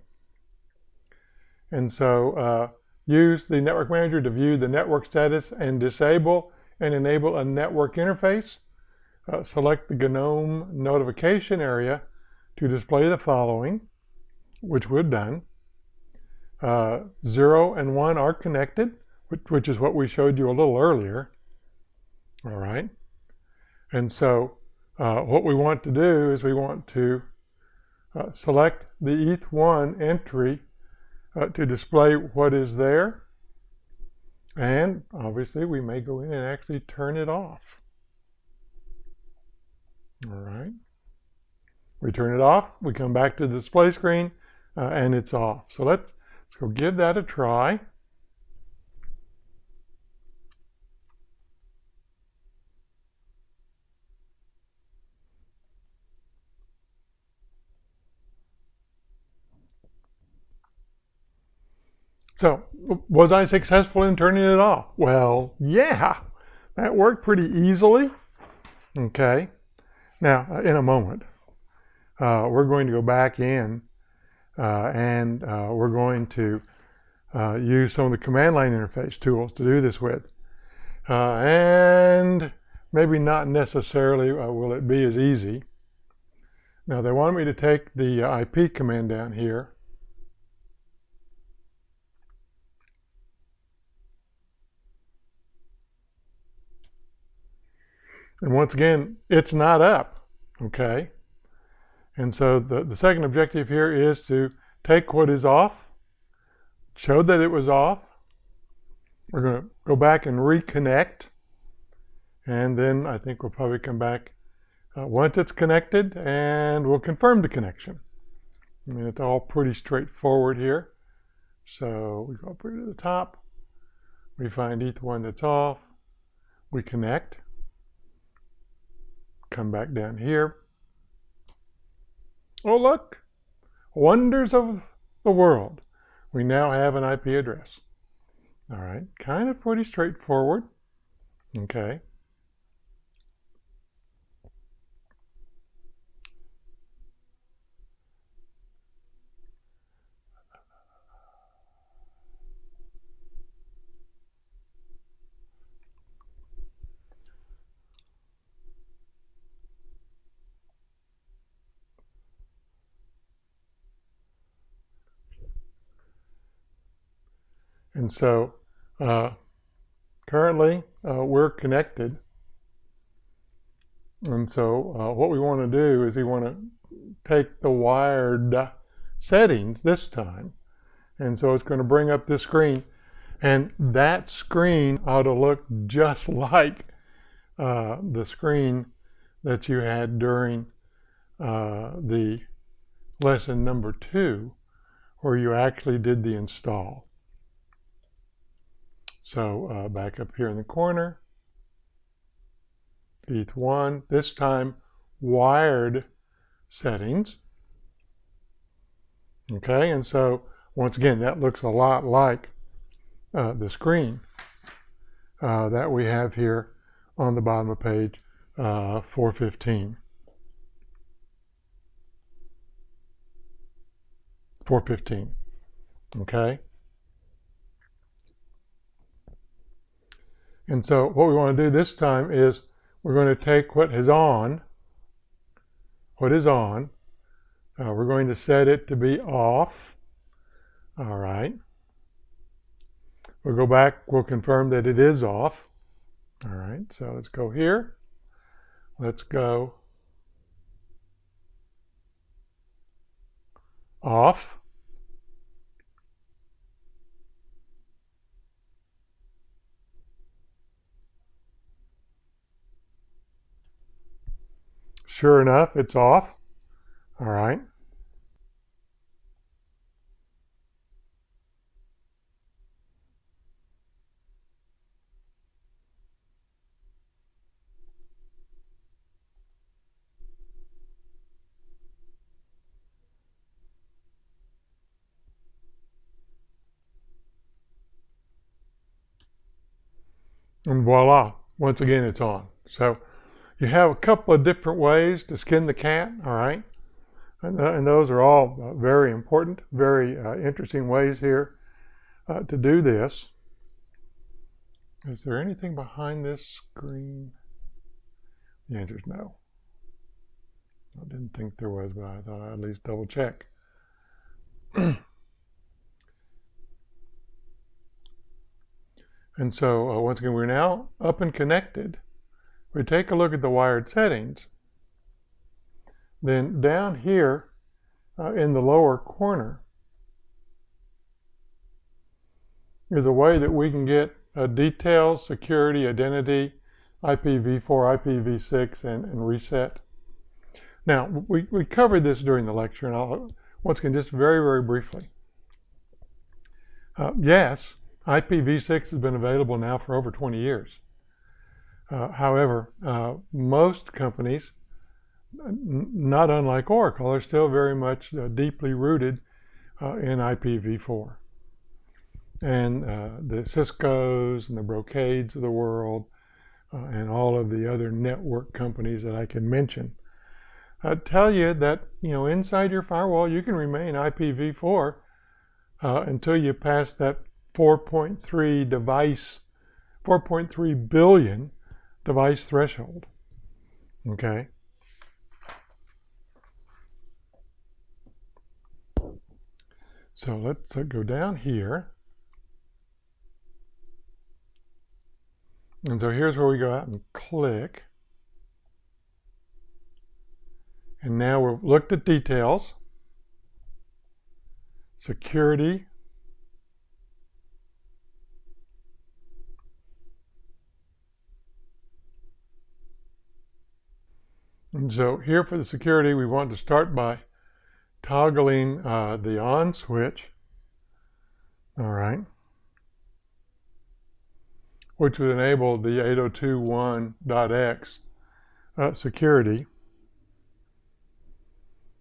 And so use the network manager to view the network status and disable and enable a network interface. Select the GNOME notification area to display the following, which we've done. 0 and 1 are connected, which is what we showed you a little earlier. All right. And so what we want to do is we want to select the ETH1 entry to display what is there. And obviously we may go in and actually turn it off. All right. We turn it off, we come back to the display screen, and it's off. So let's go give that a try. So, was I successful in turning it off? Well, yeah, that worked pretty easily. Okay, now in a moment, we're going to go back in and we're going to use some of the command line interface tools to do this with. And maybe not necessarily will it be as easy. Now, they wanted me to take the IP command down here. And once again, it's not up, okay? And so the second objective here is to take what is off, show that it was off. We're going to go back and reconnect. And then I think we'll probably come back once it's connected and we'll confirm the connection. I mean, it's all pretty straightforward here. So we go up here to the top. We find ETH1 that's off. We connect. Come back down here. Oh, look, wonders of the world. We now have an IP address. All right, kind of pretty straightforward. Okay. And so currently we're connected. And so what we want to do is we want to take the wired settings this time. And so it's going to bring up this screen. And that screen ought to look just like the screen that you had during the lesson number 2, where you actually did the install. So back up here in the corner, ETH1, this time wired settings. Okay, and so once again, that looks a lot like the screen that we have here on the bottom of page 415. 415, okay? And so what we want to do this time is we're going to take what is on, we're going to set it to be off, all right? We'll go back, we'll confirm that it is off, all right? So let's go here, let's go off. Sure enough, it's off. All right. And voila, once again, it's on. So you have a couple of different ways to skin the cat, all right? And those are all very important, very interesting ways here to do this. Is there anything behind this screen? The answer is no. I didn't think there was, but I thought I'd at least double check. And so once again, we're now up and connected. We take a look at the wired settings. Then down here in the lower corner is a way that we can get details, security, identity, IPv4, IPv6, and reset. Now, we covered this during the lecture, and I'll once again, just very, very briefly. Yes, IPv6 has been available now for over 20 years. However, most companies, not unlike Oracle, are still very much deeply rooted in IPv4. And the Ciscos and the Brocades of the world and all of the other network companies that I can mention tell you that, inside your firewall you can remain IPv4 until you pass that 4.3 billion device threshold. Okay. So let's go down here. And so here's where we go out and click. And now we've looked at details, security, and so here for the security, we want to start by toggling the on switch, all right, which would enable the 802.1.x security.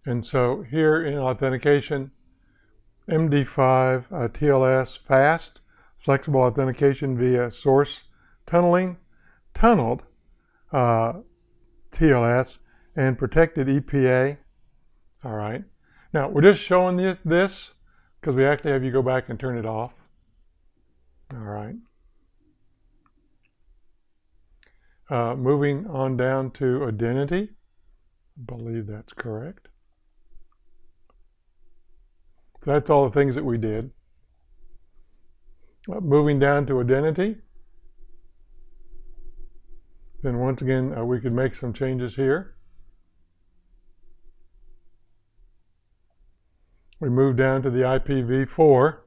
And so here in authentication, MD5 TLS fast, flexible authentication via source tunneled TLS, and protected EPA. All right. Now we're just showing you this because we actually have you go back and turn it off. All right. Moving on down to identity. I believe that's correct. So that's all the things that we did. Moving down to identity. Then once again, we could make some changes here. We move down to the IPv4.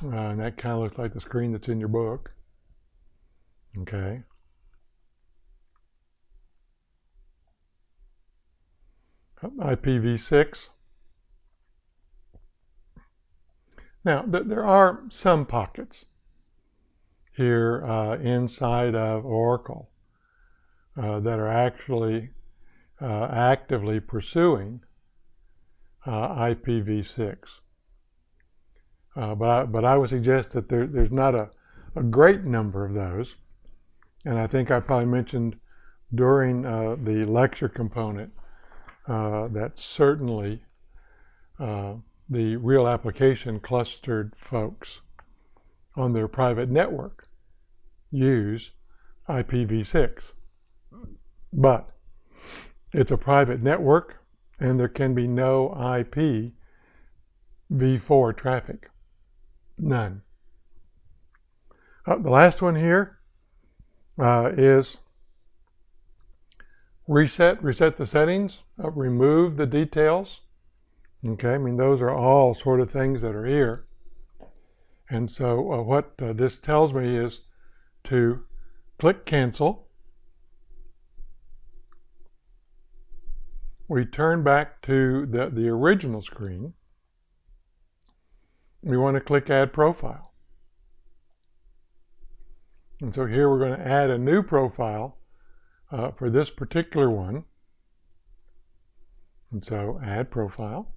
And that kind of looks like the screen that's in your book. Okay. IPv6. Now, there are some pockets here inside of Oracle that are actually actively pursuing IPv6. But I would suggest that there's not a great number of those. And I think I probably mentioned during the lecture component that certainly the real application clustered folks on their private network use IPv6. But it's a private network and there can be no IPv4 traffic. None. The last one here is reset the settings, remove the details. Okay, I mean, those are all sort of things that are here. And so what this tells me is to click cancel. We turn back to the original screen. We want to click add profile. And so here we're going to add a new profile for this particular one. And so add profile.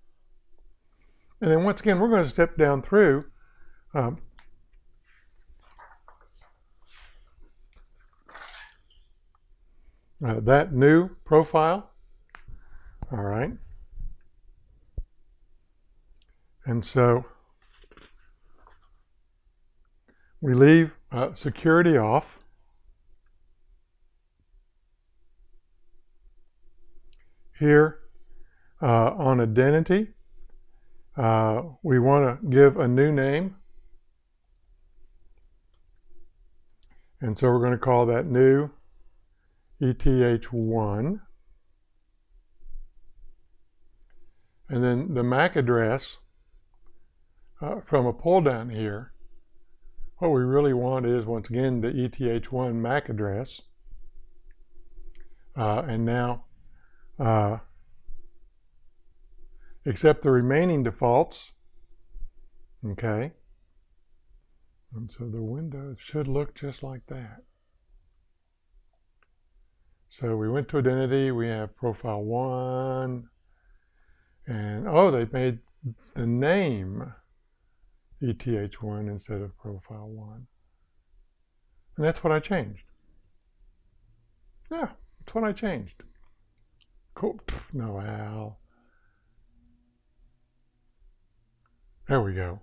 And then once again, we're going to step down through that new profile. All right. And so we leave security off. Here on identity, we want to give a new name. And so we're going to call that new ETH1. And then the MAC address from a pull down here, what we really want is, once again, the ETH1 MAC address. And now accept the remaining defaults. Okay. And so the window should look just like that. So we went to identity, we have profile 1, and oh, they made the name ETH1 instead of profile 1. And that's what I changed. Yeah, that's what I changed. Cool. No, Al. There we go.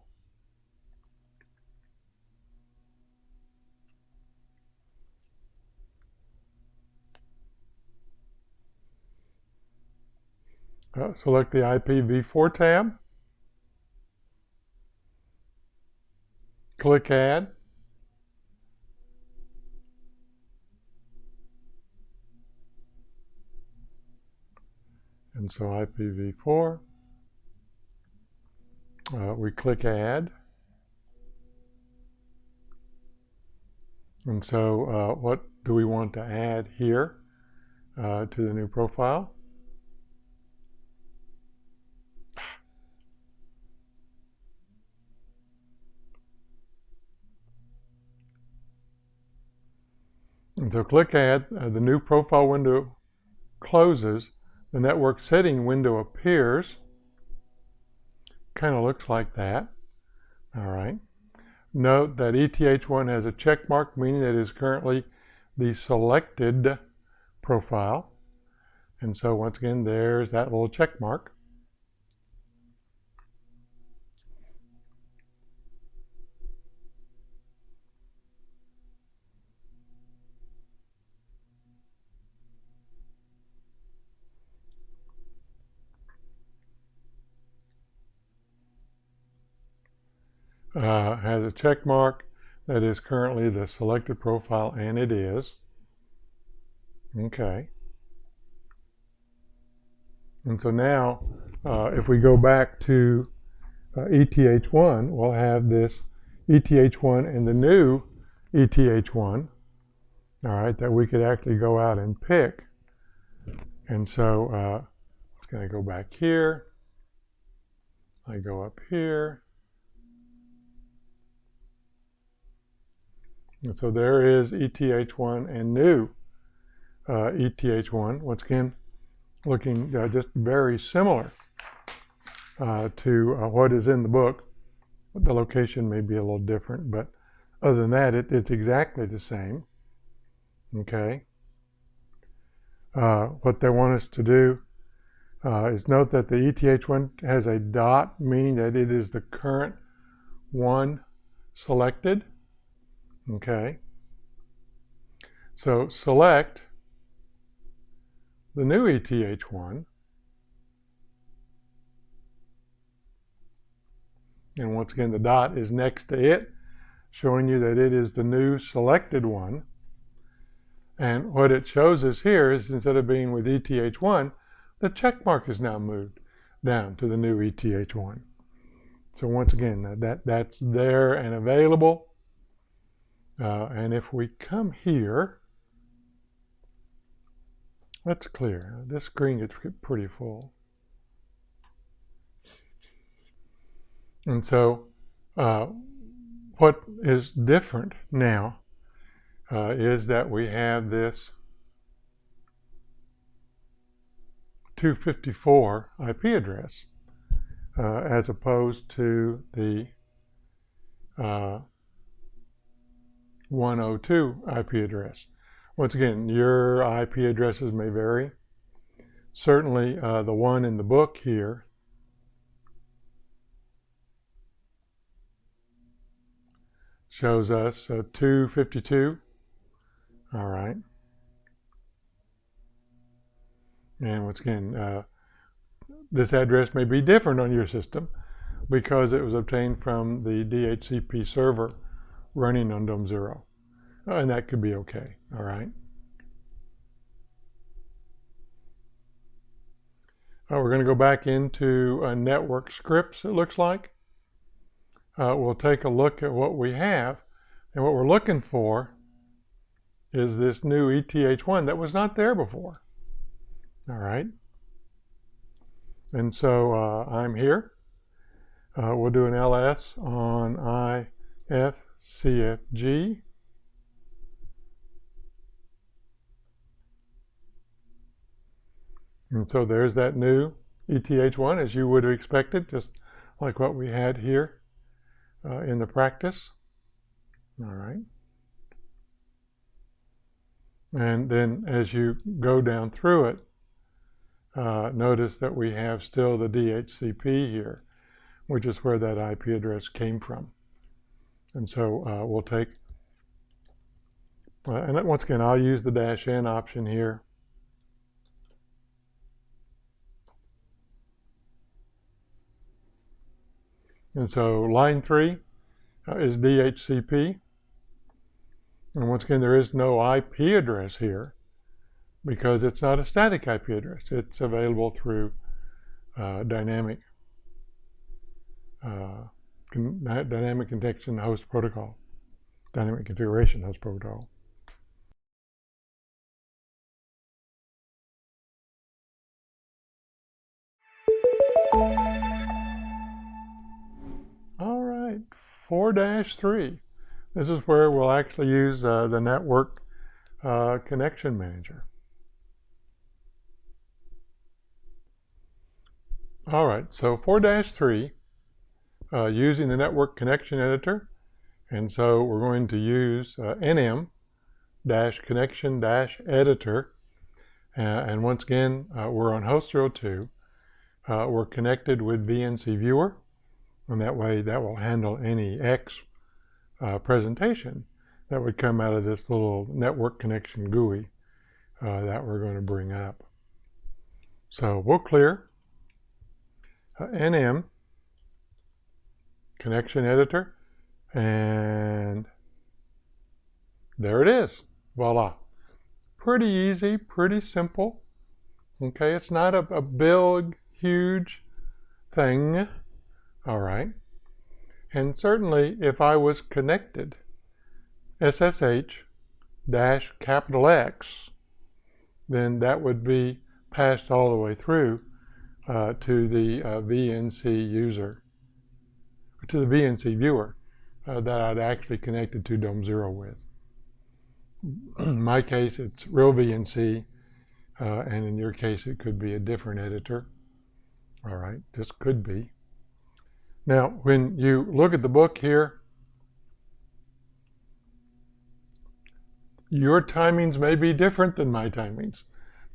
Select the IPv4 tab. Click Add. And so IPv4. We click Add. And so what do we want to add here to the new profile? And so click Add. The new profile window closes. The network setting window appears. Kind of looks like that. All right. Note that ETH1 has a check mark, meaning that it is currently the selected profile. And so once again, there's that little check mark. Has a check mark that is currently the selected profile, and it is. Okay. And so now, if we go back to ETH1, we'll have this ETH1 and the new ETH1, all right, that we could actually go out and pick. And so it's going to go back here. I go up here. And so there is ETH1 and new ETH1. Once again, looking just very similar to what is in the book. The location may be a little different, but other than that, it's exactly the same. Okay. What they want us to do is note that the ETH1 has a dot, meaning that it is the current one selected. Okay. So select the new ETH1. And once again, the dot is next to it, showing you that it is the new selected one. And what it shows us here is, instead of being with ETH1, the check mark is now moved down to the new ETH1. So once again, that's there and available. And if we come here, that's clear. This screen gets pretty full. And so what is different now is that we have this 254 IP address as opposed to the 102 IP address. Once again, your IP addresses may vary. Certainly the one in the book here shows us 252. All right. And once again, this address may be different on your system because it was obtained from the DHCP server running on Dome 0. And that could be okay. All right. We're going to go back into network scripts, it looks like. We'll take a look at what we have. And what we're looking for is this new ETH1 that was not there before. All right. And so I'm here. We'll do an ls on ifcfg. And so there's that new ETH1 as you would have expected, just like what we had here in the practice. All right. And then as you go down through it, notice that we have still the DHCP here, which is where that IP address came from. And so we'll take, and once again, I'll use the -n option here. And so line 3 is DHCP. And once again, there is no IP address here because it's not a static IP address. It's available through dynamic connection host protocol, dynamic configuration host protocol. All right, 4-3. This is where we'll actually use the network connection manager. All right, so 4-3, using the network connection editor. And so we're going to use nm-connection-editor. And once again, we're on host 02. We're connected with VNC Viewer. And that way, that will handle any X presentation that would come out of this little network connection GUI that we're going to bring up. So we'll clear nm connection editor, and there it is. Voila. Pretty easy, pretty simple. Okay, it's not a big, huge thing. All right. And certainly if I was connected, SSH dash capital X, then that would be passed all the way through to the VNC user, to the VNC viewer that I'd actually connected to DOM 0 with. In my case, it's real VNC, and in your case, it could be a different editor. All right, this could be. Now, when you look at the book here, your timings may be different than my timings.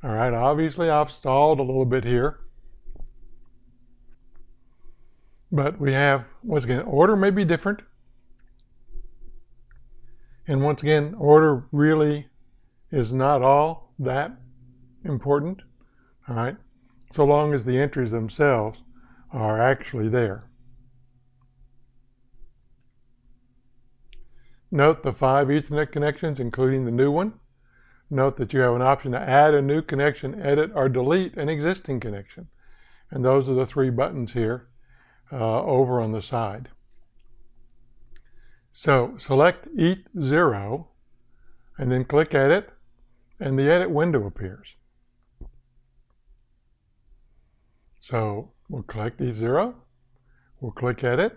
All right, obviously I've stalled a little bit here. But we have, once again, order may be different. And once again, order really is not all that important. All right, so long as the entries themselves are actually there. Note the 5 Ethernet connections, including the new one. Note that you have an option to add a new connection, edit, or delete an existing connection. And those are the 3 buttons here over on the side. So select ETH0 and then click Edit, and the edit window appears. So we'll click ETH0, we'll click Edit.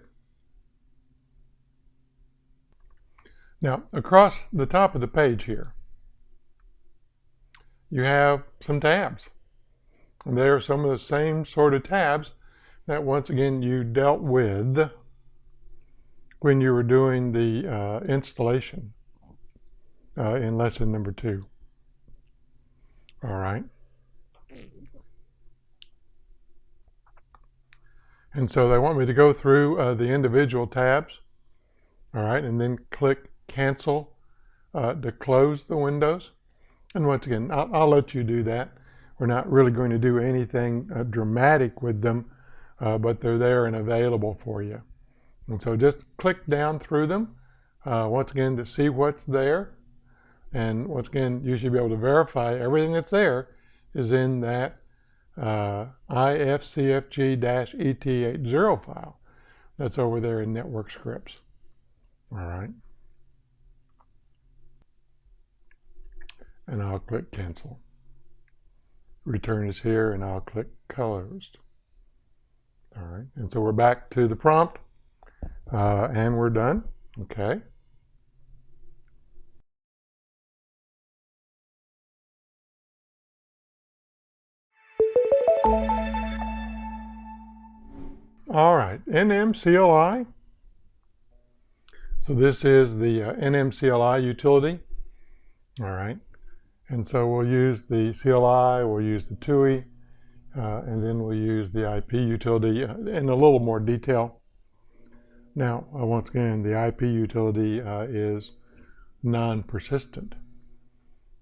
Now, across the top of the page here, you have some tabs. And they are some of the same sort of tabs that, once again, you dealt with when you were doing the installation in lesson number 2. All right. And so they want me to go through the individual tabs. All right, and then click Cancel to close the windows. And once again, I'll let you do that. We're not really going to do anything dramatic with them, but they're there and available for you. And so just click down through them, once again, to see what's there. And once again, you should be able to verify everything that's there is in that ifcfg-et80 file that's over there in Network Scripts. All right. And I'll click Cancel. Return is here, and I'll click Closed. All right, and so we're back to the prompt, and we're done. Okay. All right, nmcli. So this is the nmcli utility. All right. And so we'll use the CLI, we'll use the TUI, and then we'll use the IP utility in a little more detail. Now, once again, the IP utility is non-persistent.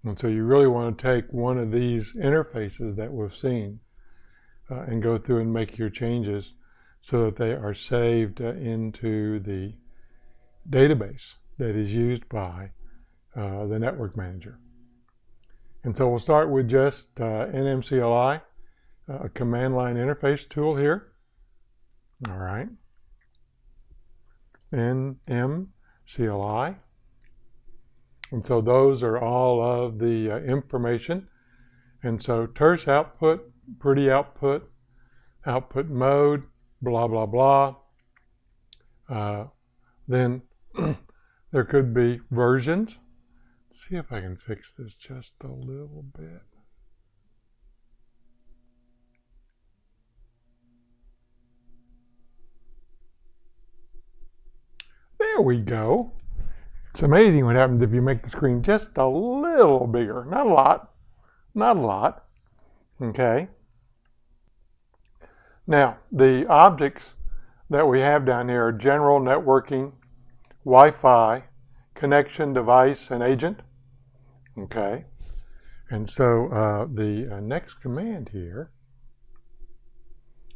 And so you really want to take one of these interfaces that we've seen and go through and make your changes so that they are saved into the database that is used by the network manager. And so we'll start with just nmcli, a command line interface tool here. All right. nmcli. And so those are all of the information. And so terse output, pretty output, output mode, blah, blah, blah. Then there could be versions. Let's see if I can fix this just a little bit. There we go. It's amazing what happens if you make the screen just a little bigger. Not a lot. Not a lot. Okay. Now, the objects that we have down here are general networking, Wi-Fi, connection, device, and agent. Okay. And so the next command here,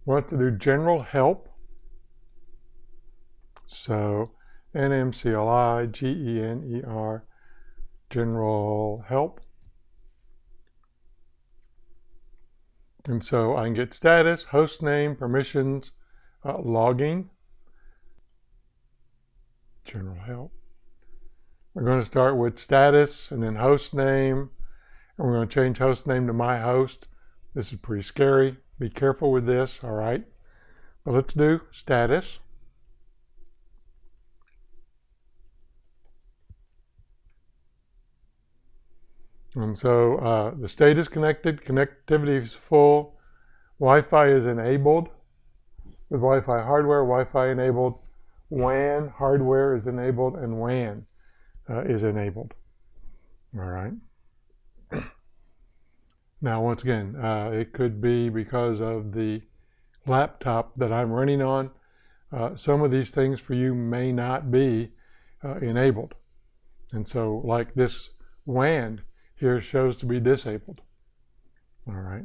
we want to do general help. So nmcli GENER general help. And so I can get status, host name, permissions, logging. general help. We're going to start with status and then host name, and we're going to change host name to my host. This is pretty scary. Be careful with this, all right? But let's do status. And so the state is connected, connectivity is full, Wi-Fi is enabled. With Wi-Fi hardware, Wi-Fi enabled, WAN hardware is enabled, and WAN is enabled. All right. Now, once again, it could be because of the laptop that I'm running on. Some of these things for you may not be enabled. And so, like this WAN here shows to be disabled. All right.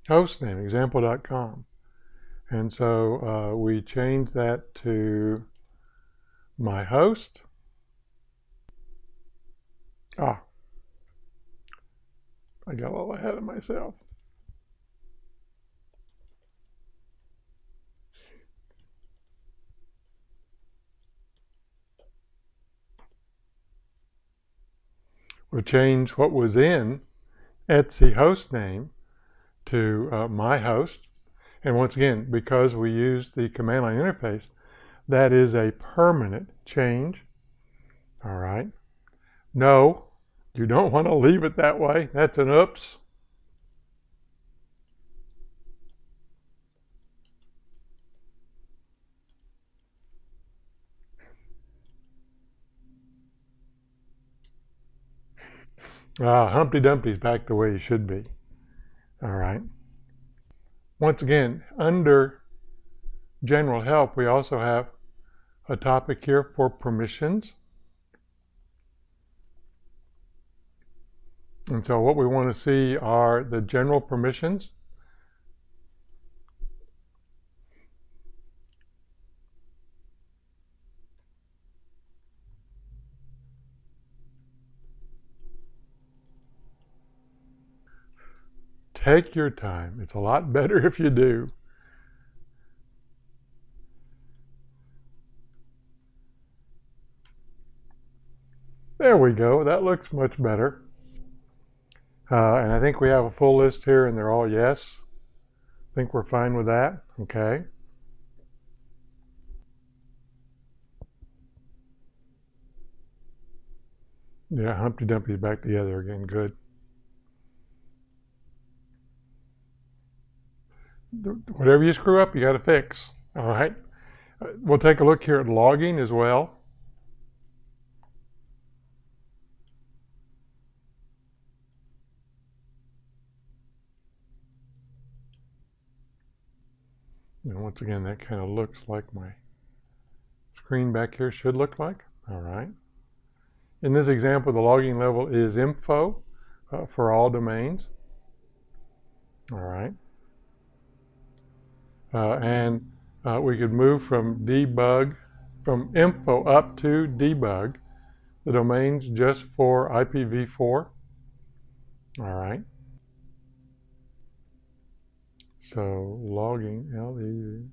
Hostname, example.com. And so we change that to my host. I got a little ahead of myself. We'll change what was in Etsy host name to my host. And once again, because we use the command line interface, that is a permanent change. All right. No, you don't want to leave it that way. That's an oops. Humpty Dumpty's back the way he should be. All right. Once again, under general help, we also have a topic here for permissions. And so what we want to see are the general permissions. Take your time. It's a lot better if you do. There we go. That looks much better. And I think we have a full list here, and they're all yes. I think we're fine with that. Okay. Yeah, Humpty Dumpty's back together again. Good. Whatever you screw up, you got to fix. All right. We'll take a look here at logging as well. And once again, that kind of looks like my screen back here should look like. All right. In this example, the logging level is info for all domains. All right. And we could move from debug, from info up to debug, the domains just for IPv4. All right. So logging, LE.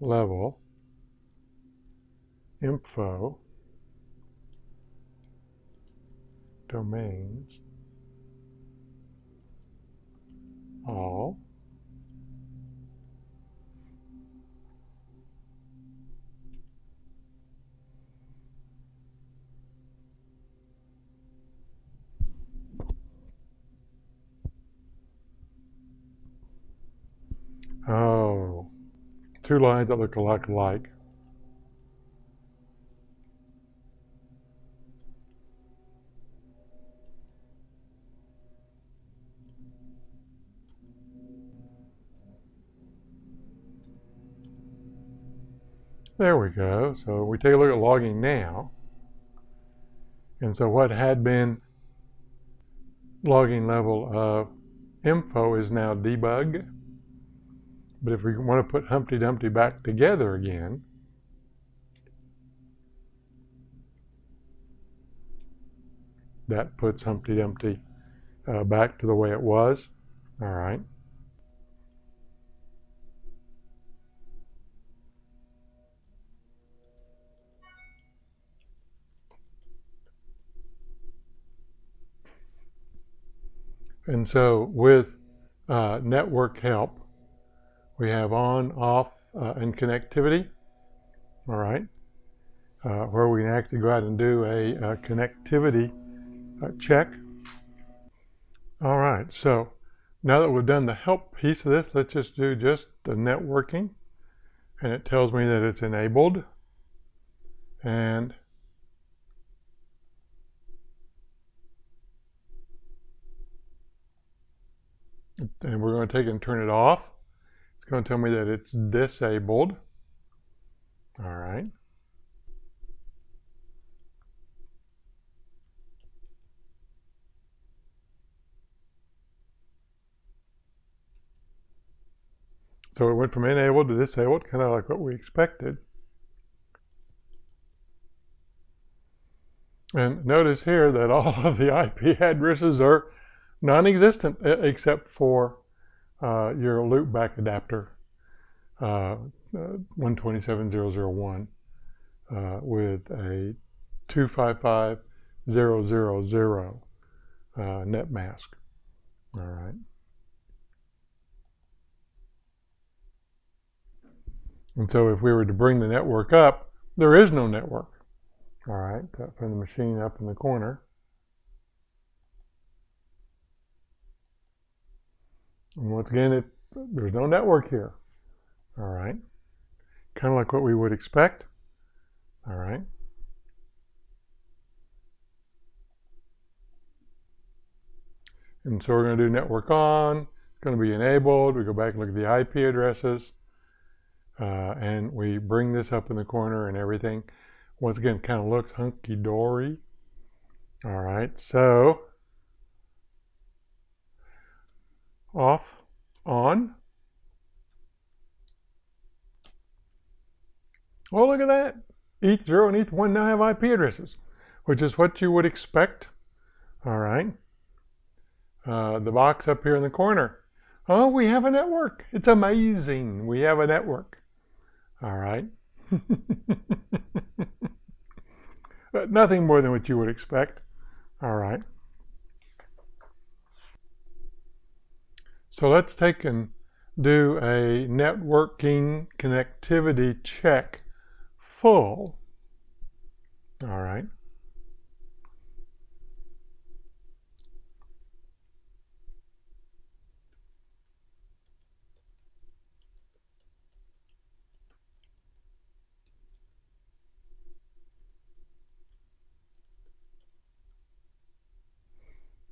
Level, info, domains, all, oh, two lines that look a lot alike. There we go. So we take a look at logging now. And so what had been logging level of info is now debug. But if we want to put Humpty Dumpty back together again, that puts Humpty Dumpty back to the way it was. All right. And so with network help, we have on, off, and connectivity. All right. Where we can actually go out and do a connectivity check. All right, so now that we've done the help piece of this, let's just do just the networking. And it tells me that it's enabled. And we're going to take and turn it off. It's going to tell me that it's disabled. All right. So it went from enabled to disabled, kind of like what we expected. And notice here that all of the IP addresses are non-existent except for your loopback adapter 127.0.0.1 with a 255.0.0.0 net mask. All right. And so if we were to bring the network up, there is no network. All right, from the machine up in the corner. And once again, there's no network here. All right, kind of like what we would expect. All right. And so we're going to do network on. It's going to be enabled. We go back and look at the IP addresses. And we bring this up in the corner and everything. Once again, kind of looks hunky-dory. All right, so off, on. Oh, look at that. ETH0 and ETH1 now have IP addresses, which is what you would expect. All right. The box up here in the corner. Oh, we have a network. It's amazing. We have a network. All right. Nothing more than what you would expect. All right. So let's take and do a networking connectivity check full. All right.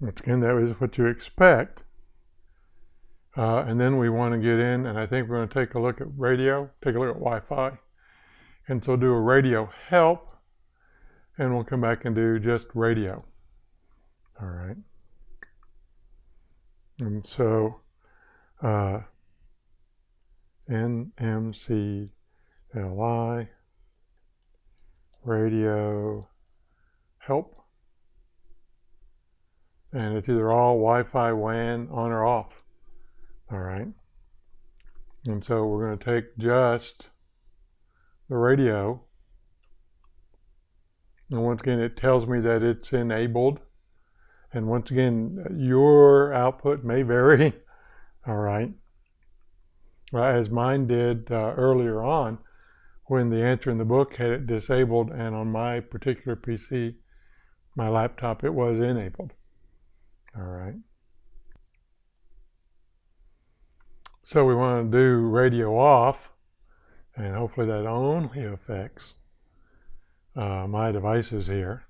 Once again, that is what you expect. And then we want to get in, and I think we're going to take a look at radio, take a look at Wi-Fi. And so do a radio help, and we'll come back and do just radio. All right. And so nmcli, radio help. And it's either all Wi-Fi, WAN, on or off. All right. And so we're going to take just the radio. And once again, it tells me that it's enabled. And once again, your output may vary. All right. As mine did earlier on, when the answer in the book had it disabled, and on my particular PC, my laptop, it was enabled. All right. So we want to do radio off, and hopefully that only affects my devices here.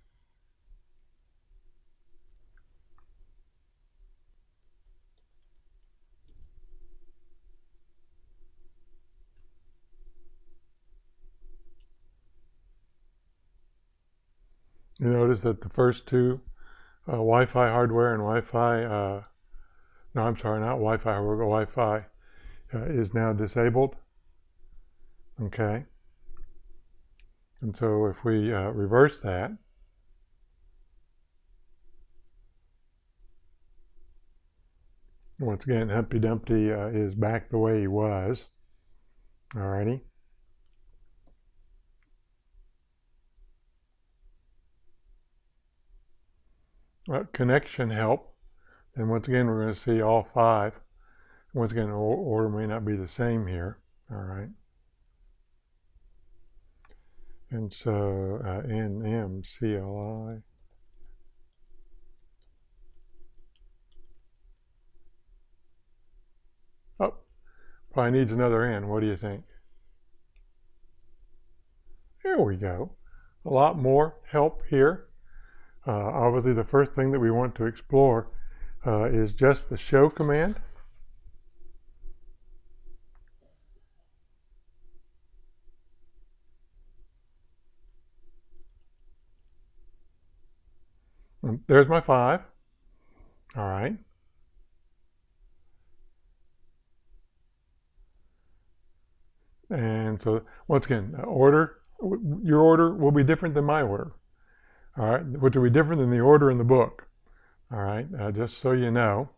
You notice that the first two Wi-Fi hardware and Wi-Fi, no, I'm sorry, not Wi-Fi hardware, but Wi-Fi is now disabled. Okay. And so if we reverse that, Once again, Humpty Dumpty is back the way he was. Alrighty. Connection help. And once again, we're going to see all 5. Once again, order may not be the same here. All right. And so nmcli. Oh, probably needs another N. What do you think? There we go. A lot more help here. Obviously, the first thing that we want to explore is just the show command. And there's my 5. All right. And so once again, your order will be different than my order. All right, which will be different than the order in the book. All right, just so you know.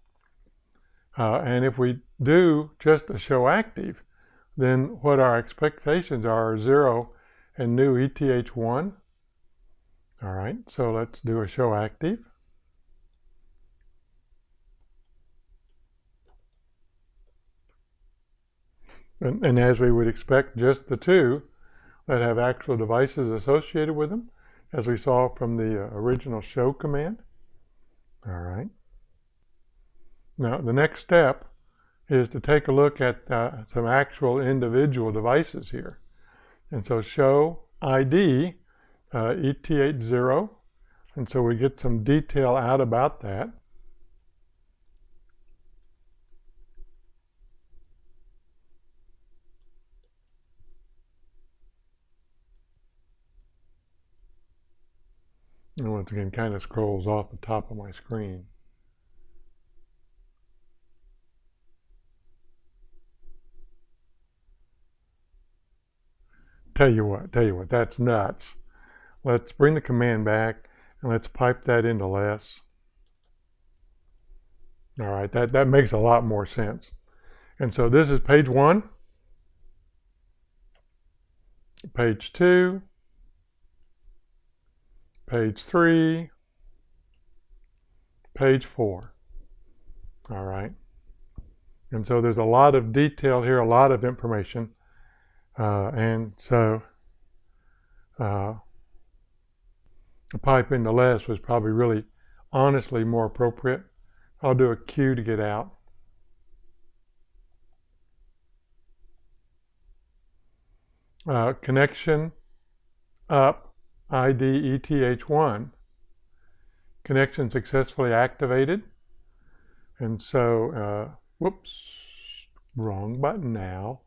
And if we do just a show active, then what our expectations are 0 and new ETH1. All right, so let's do a show active. And as we would expect, just the 2 that have actual devices associated with them, as we saw from the original show command. All right. Now, the next step is to take a look at some actual individual devices here. And so show ID ETH0, and so we get some detail out about that. And once again, kind of scrolls off the top of my screen. Tell you what, that's nuts. Let's bring the command back and let's pipe that into less. All right, that makes a lot more sense. And so this is page 1, page 2, page 3, page 4. All right. And so there's a lot of detail here, a lot of information. And so the pipe into less was probably really honestly more appropriate. I'll do a Q to get out. Connection up ID ETH1. Connection successfully activated. And so, whoops, wrong button now.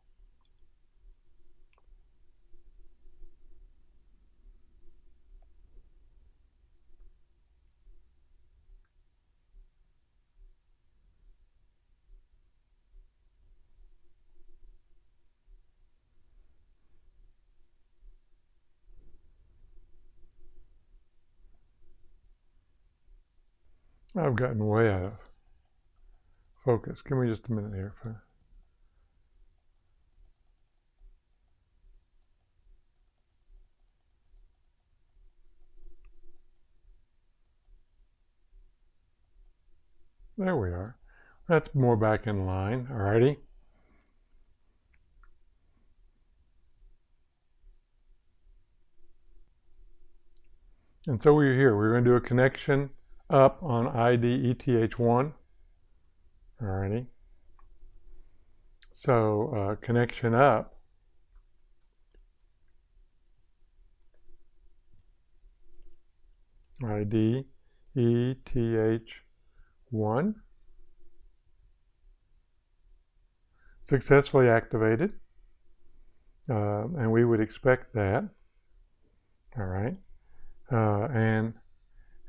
I've gotten way out of focus. Give me just a minute here. There we are. That's more back in line. Alrighty. And so we're here. We're going to do a connection up on ID ETH1. Alrighty. So connection up. ID ETH1. Successfully activated. And we would expect that. All right. And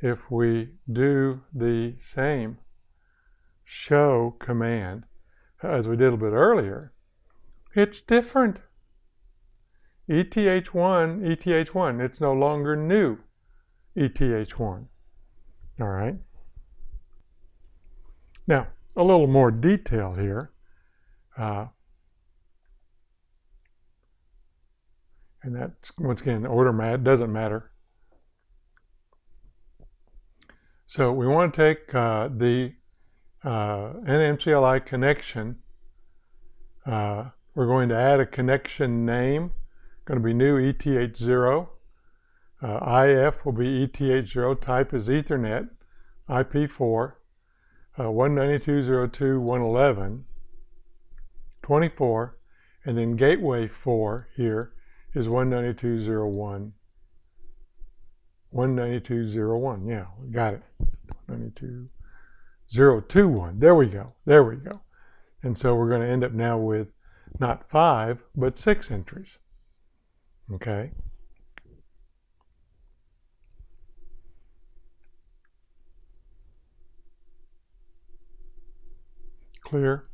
if we do the same show command as we did a little bit earlier, it's different. ETH1, it's no longer new ETH1. All right. Now, a little more detail here. And that's, once again, order doesn't matter. So we want to take the nmcli connection. We're going to add a connection name, going to be new ETH0. IF will be ETH0, type is Ethernet, IP4, 192.168.111.24, and then gateway 4 here is 192.168.111. 192.168.111, yeah, got it. 192.021, there we go, there we go. And so we're going to end up now with not 5, but 6 entries. Okay. Clear.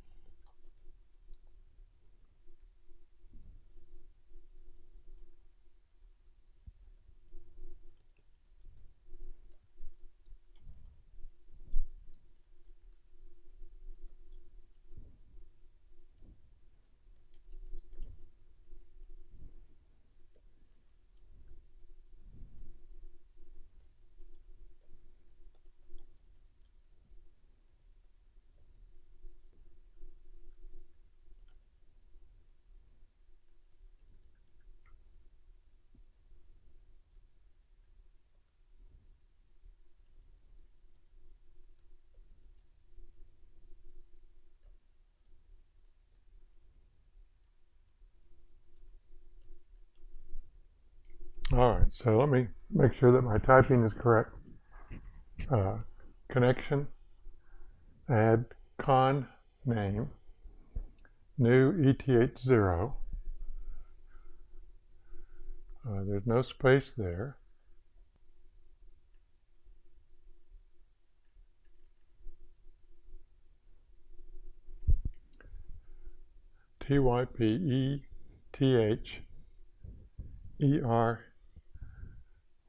All right, so let me make sure that my typing is correct. Connection, add con name, new ETH0. There's no space there. TYPETHER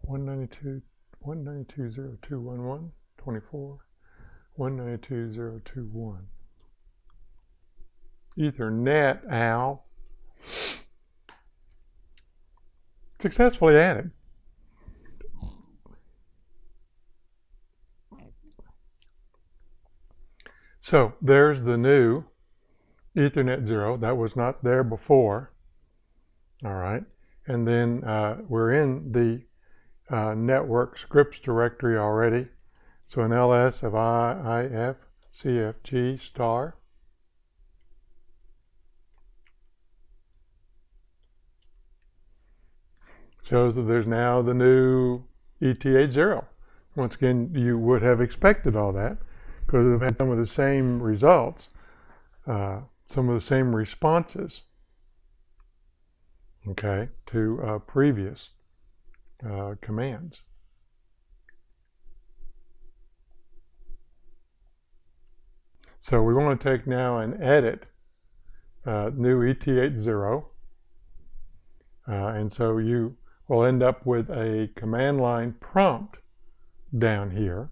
192.0.211.24, 192.0.2.1. Ethernet AL. Successfully added. So there's the new Ethernet 0. That was not there before. All right. And then we're in the network scripts directory already. So an ls of IF CFG star. Shows that there's now the new ETH0. Once again, you would have expected all that because it would have had some of the same results, some of the same responses, okay, to previous commands. So we want to take now and edit new ETH0. And so you will end up with a command line prompt down here.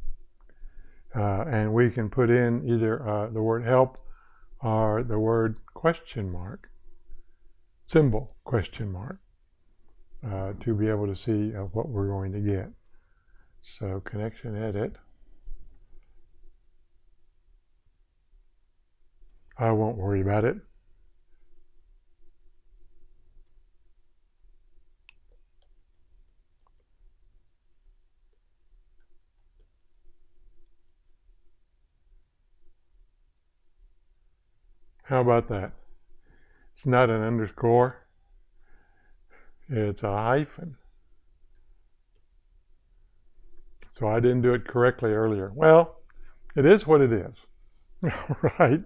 And we can put in either the word help or the word question mark, symbol question mark, to be able to see what we're going to get. So connection edit. I won't worry about it. How about that? It's not an underscore. It's a hyphen. So I didn't do it correctly earlier. Well, it is what it is, right?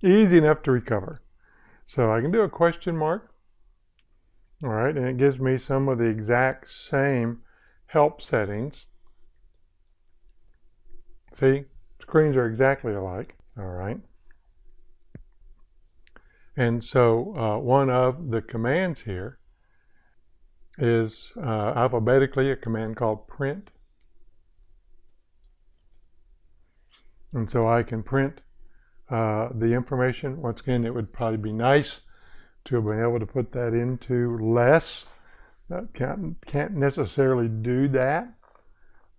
Easy enough to recover. So I can do a question mark, all right, and it gives me some of the exact same help settings. See, screens are exactly alike, all right. And so one of the commands here is alphabetically a command called print. And so I can print the information. Once again, it would probably be nice to have been able to put that into less. Can't necessarily do that.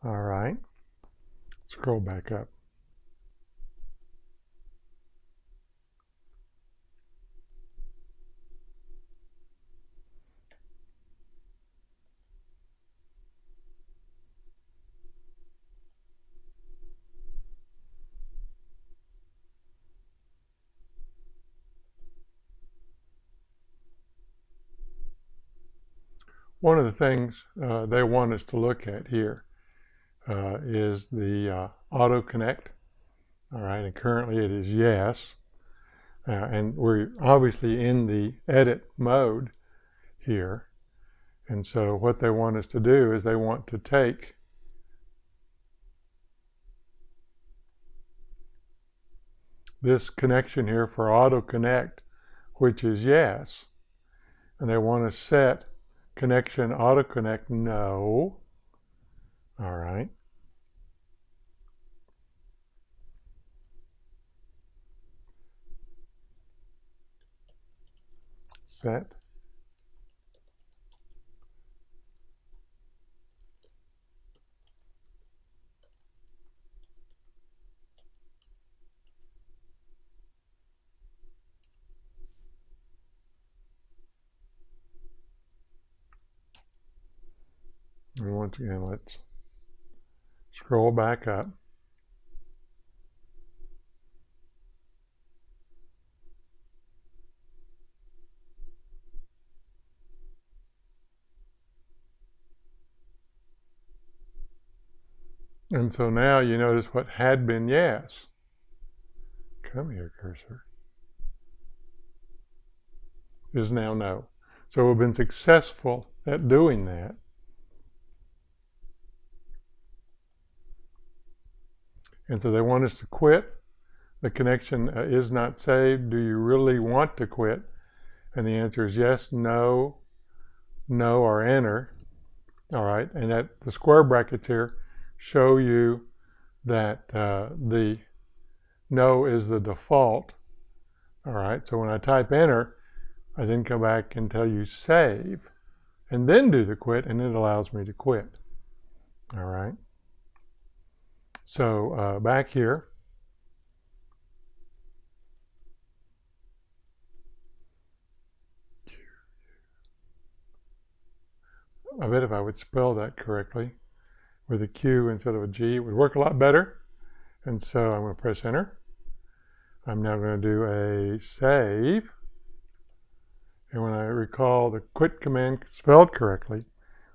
All right, scroll back up. One of the things they want us to look at here is the auto connect. All right, and currently it is yes. And we're obviously in the edit mode here. And so what they want us to do is they want to take this connection here for auto connect, which is yes, and they want to set connection auto connect no. All right. Set. And once again, let's scroll back up. And so now you notice what had been yes. Come here, cursor. Is now no. So we've been successful at doing that. And so they want us to quit. The connection is not saved. Do you really want to quit? And the answer is yes, no, no, or enter. All right, and that the square brackets here show you that the no is the default. All right, so when I type enter, I then come back and tell you save, and then do the quit, and it allows me to quit. All right. So back here, I bet if I would spell that correctly with a Q instead of a G, it would work a lot better. And so I'm going to press enter. I'm now going to do a save. And when I recall the quit command spelled correctly,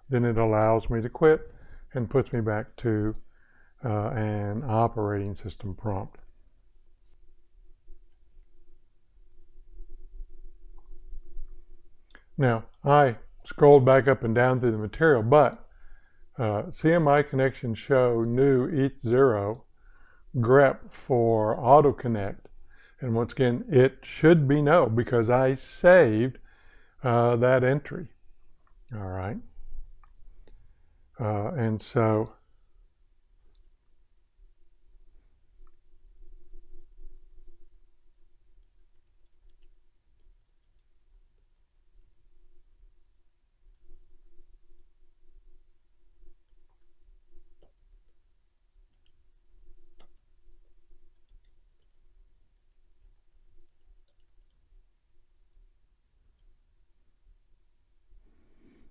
then it allows me to quit and puts me back to an operating system prompt. Now, I scrolled back up and down through the material, but CMI connection show new ETH0 grep for auto connect. And once again, it should be no because I saved that entry. All right. And so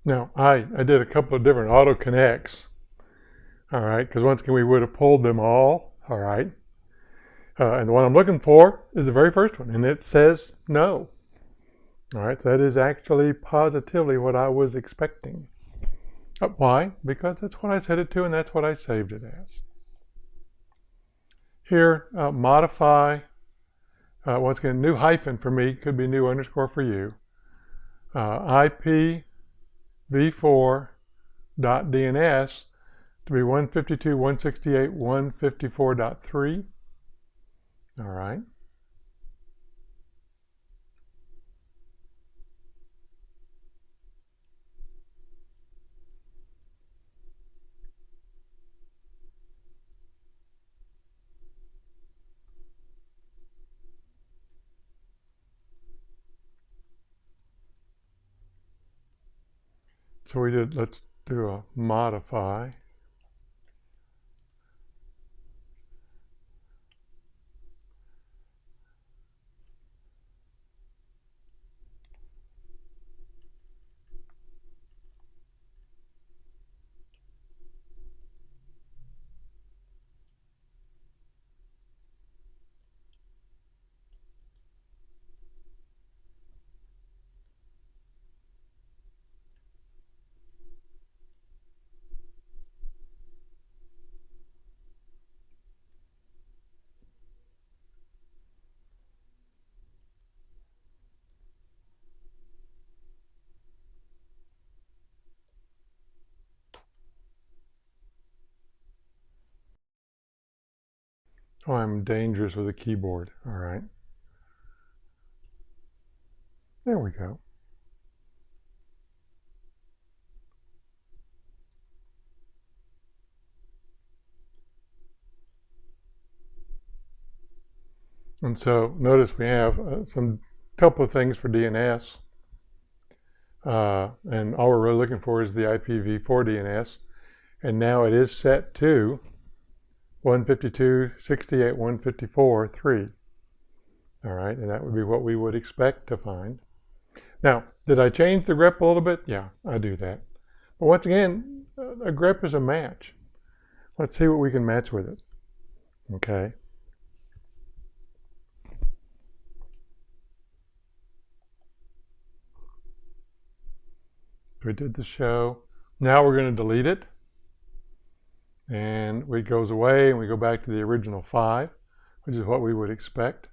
now I did a couple of different auto connects. All right, because once again we would have pulled them all. All right. And the one I'm looking for is the very first one, and it says no. All right, so that is actually positively what I was expecting. Why? Because that's what I set it to, and that's what I saved it as. Here, modify, once again, new hyphen for me, could be new underscore for you. IPv4.dns to be 152.168.154.3. All right. So let's do a modify. Oh, I'm dangerous with a keyboard. All right. There we go. And so notice we have some couple of things for DNS. And all we're really looking for is the IPv4 DNS. And now it is set to 152.68.154.3. All right, and that would be what we would expect to find. Now, did I change the grep a little bit? Yeah, I do that. But once again, a grep is a match. Let's see what we can match with it. Okay. We did the show. Now we're going to delete it. And it goes away and we go back to the original 5, which is what we would expect.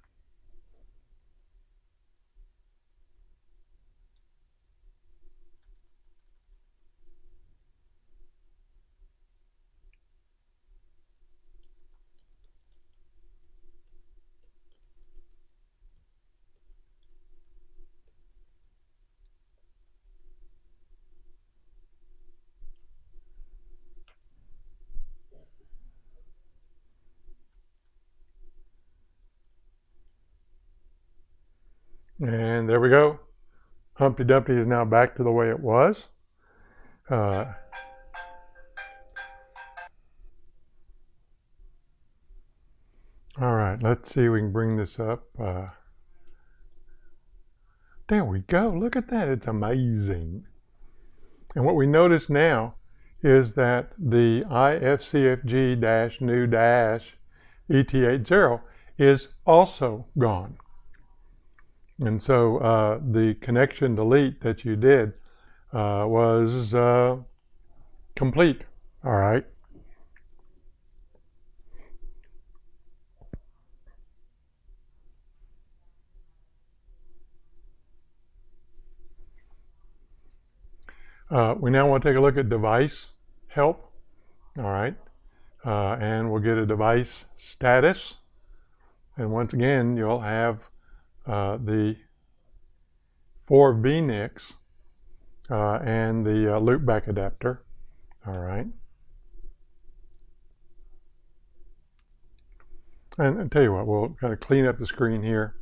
And there we go. Humpty Dumpty is now back to the way it was. All right, let's see if we can bring this up. There we go. Look at that. It's amazing. And what we notice now is that the IFCFG-new-ET80 is also gone. And so the connection delete that you did was complete. All right. We now want to take a look at device help. All right. And we'll get a device status. And once again, you'll have the 4 VNICs and the loopback adapter. All right. And I'll tell you what, we'll kind of clean up the screen here.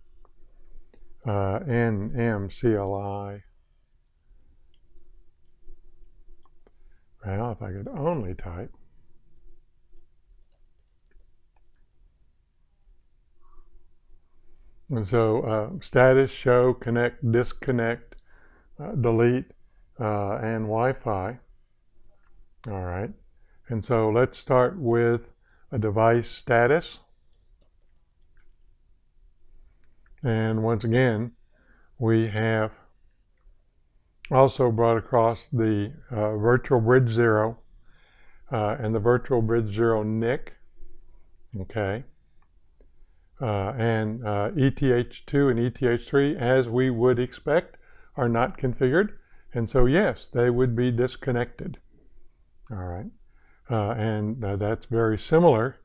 nmcli. Well, if I could only type. And so status, show, connect, disconnect, delete, and Wi-Fi. All right. And so let's start with a device status. And once again, we have also brought across the virtual bridge 0 and the virtual bridge 0 NIC. Okay. And ETH2 and ETH3, as we would expect, are not configured. And so, yes, they would be disconnected. All right. And that's very similar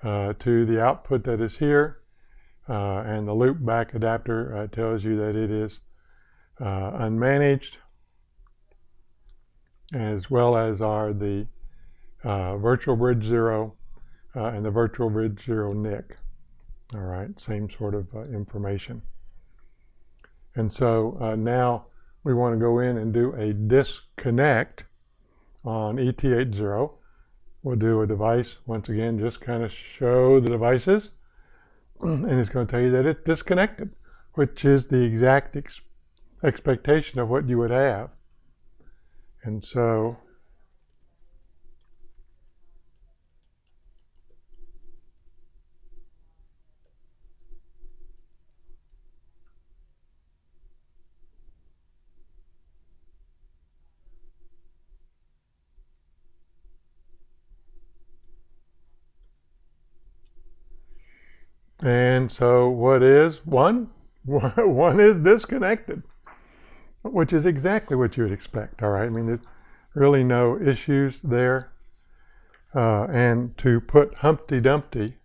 to the output that is here. And the loopback adapter tells you that it is unmanaged, as well as are the virtual bridge 0 and the virtual bridge 0 NIC. All right, same sort of information. And so now we want to go in and do a disconnect on ET80. We'll do a device, once again, just kind of show the devices, and it's going to tell you that it's disconnected, which is the exact expectation of what you would have. And so what is one? One is disconnected, which is exactly what you would expect, all right? I mean, there's really no issues there. And to put Humpty Dumpty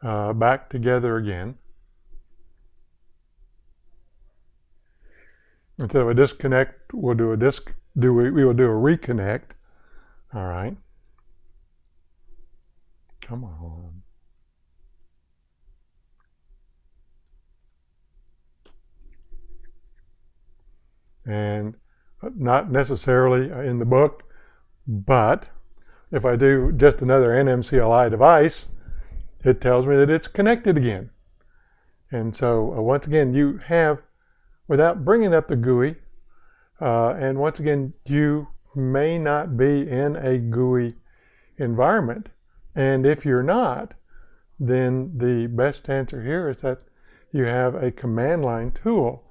back together again, instead of a disconnect, we'll do a we will do a reconnect, all right? Come on. And not necessarily in the book, but if I do just another nmcli device, it tells me that it's connected again. And so once again, you have, without bringing up the GUI, and once again, you may not be in a GUI environment. And if you're not, then the best answer here is that you have a command line tool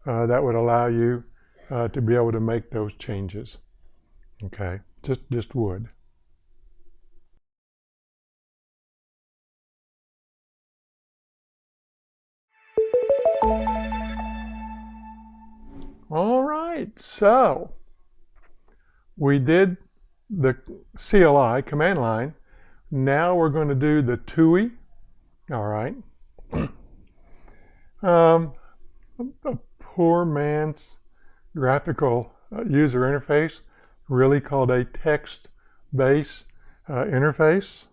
that would allow you to be able to make those changes. Okay, just would. All right, so we did the CLI, command line. Now we're going to do the TUI. All right. A poor man's graphical user interface, really called a text-based interface.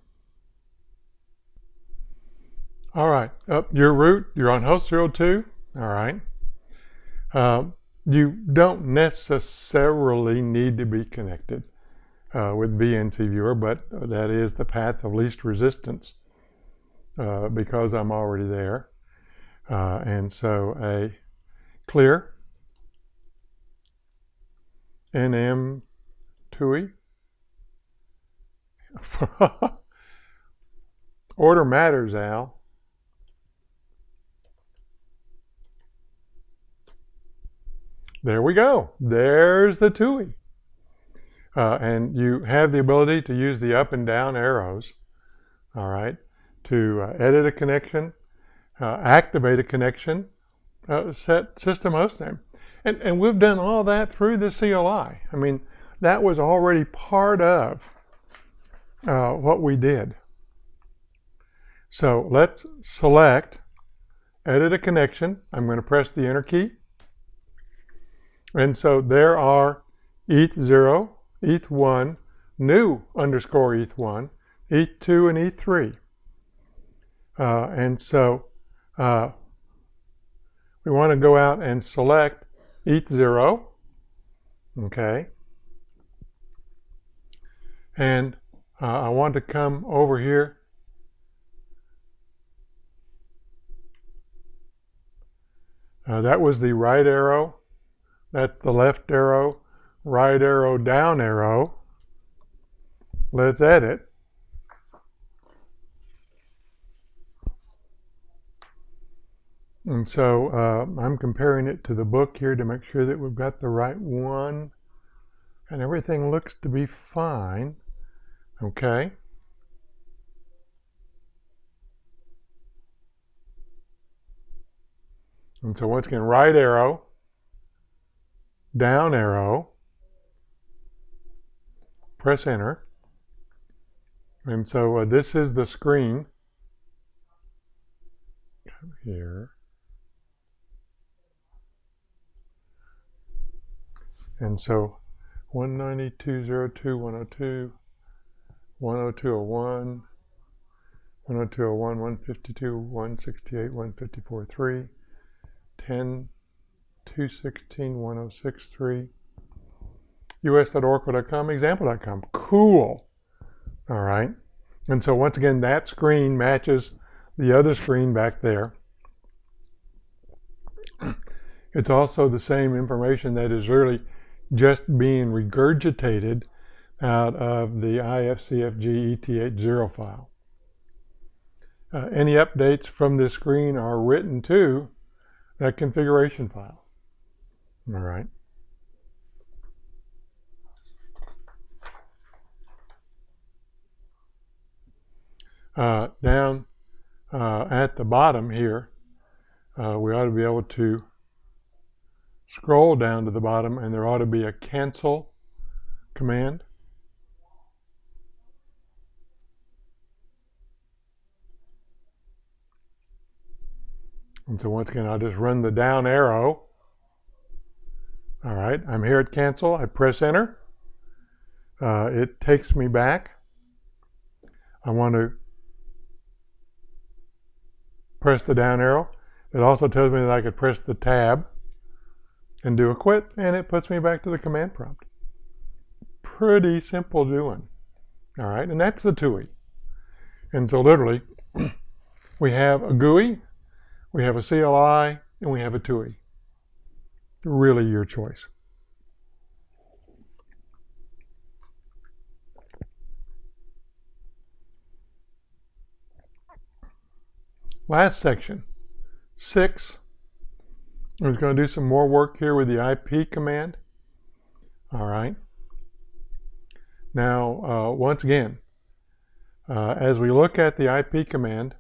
All right, your root, you're on host 02. All right. You don't necessarily need to be connected with VNC Viewer, but that is the path of least resistance because I'm already there. And so a clear nm TUI order matters, Al. There we go. There's the TUI. And you have the ability to use the up and down arrows, all right, to edit a connection, activate a connection, set system host name. And we've done all that through the CLI. I mean, that was already part of what we did. So let's select edit a connection. I'm going to press the enter key. And so there are ETH0, ETH1, new underscore ETH1, ETH2, and ETH3. And so we want to go out and select ETH0, okay? And I want to come over here. That was the right arrow. That's the left arrow, right arrow, down arrow. Let's edit. And so I'm comparing it to the book here to make sure that we've got the right one. And everything looks to be fine. Okay. And so once again, right arrow, down arrow, press enter. And so this is the screen. Come here. And so 192.102.102, 102.101, 102.101, 152, 168, 154.3, 10, 216.106.3, us.oracle.com, example.com. Cool. All right. And so once again, that screen matches the other screen back there. It's also the same information that is really just being regurgitated out of the ifcfg eth0 file. Any updates from this screen are written to that configuration file. All right. Down at the bottom here, we ought to be able to scroll down to the bottom, and there ought to be a cancel command. And so once again, I'll just run the down arrow. All right, I'm here at cancel. I press enter. It takes me back. I want to press the down arrow. It also tells me that I could press the tab and do a quit, and it puts me back to the command prompt. Pretty simple doing. All right, and that's the TUI. And so literally, we have a GUI, we have a CLI, and we have a TUI. Really your choice. Last section, 6. I was going to do some more work here with the IP command. All right. Now, once again, as we look at the IP command,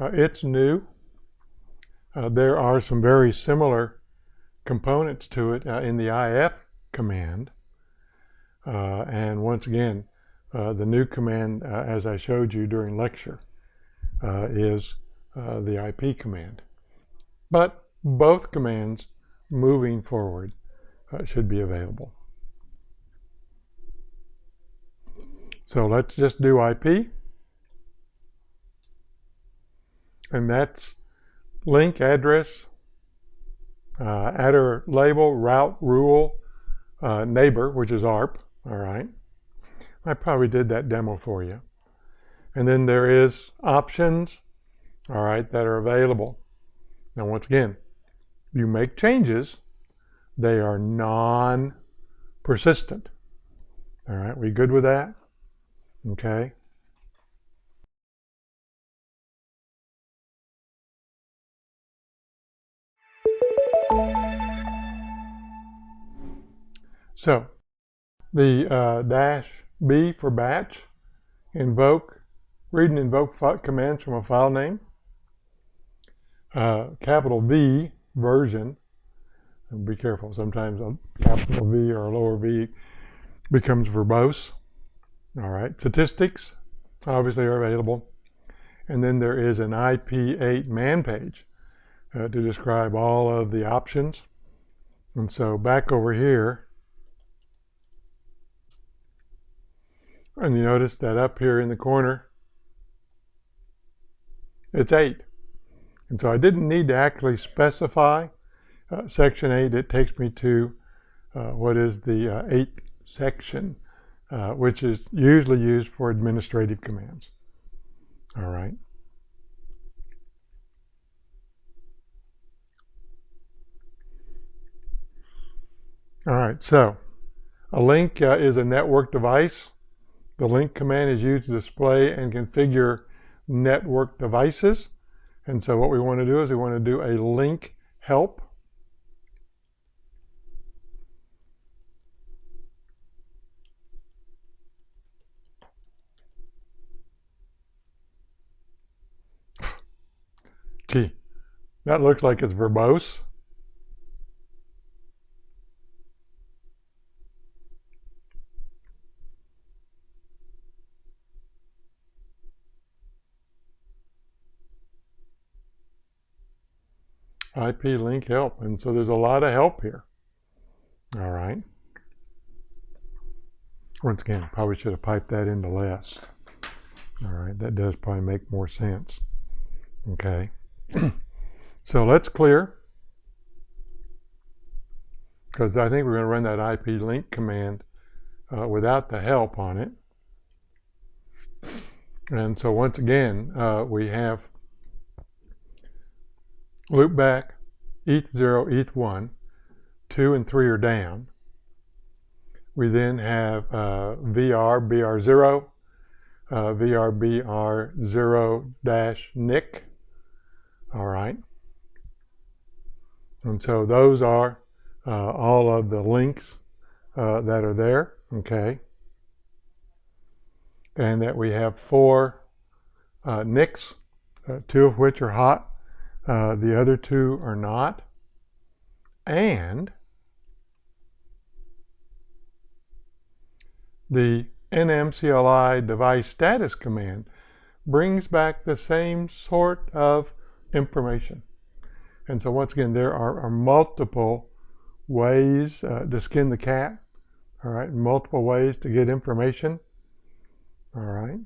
it's new. There are some very similar components to it in the IF command. And once again, the new command, as I showed you during lecture, is the IP command. But both commands moving forward should be available. So let's just do IP. And that's link, address, adder label, route, rule, neighbor, which is ARP. All right. I probably did that demo for you. And then there is options, all right, that are available. Now, once again, you make changes, they are non-persistent. All right, we good with that? Okay. So, the -B for batch, invoke, read and invoke commands from a file name. Capital V, version. And be careful, sometimes a capital V or a lower V becomes verbose. All right, statistics obviously are available. And then there is an IP8 man page to describe all of the options. And so back over here, and you notice that up here in the corner, it's 8. And so I didn't need to actually specify section 8. It takes me to what is the 8th section, which is usually used for administrative commands. All right. All right, so a link is a network device. The link command is used to display and configure network devices. And so what we want to do is we want to do a link help. Gee, that looks like it's verbose. IP link help, and so there's a lot of help here. All right. Once again, probably should have piped that into less. All right, that does probably make more sense. Okay. So let's clear. because I think we're going to run that IP link command without the help on it. And so once again, we have loopback, ETH0, ETH1, 2 and 3 are down. We then have VR, BR0, VR, BR0-NIC. All right. And so those are all of the links that are there, okay? And that we have 4 NICs, 2 of which are hot, the other 2 are not. And the nmcli device status command brings back the same sort of information. And so once again, there are multiple ways to skin the cat, all right, multiple ways to get information, all right.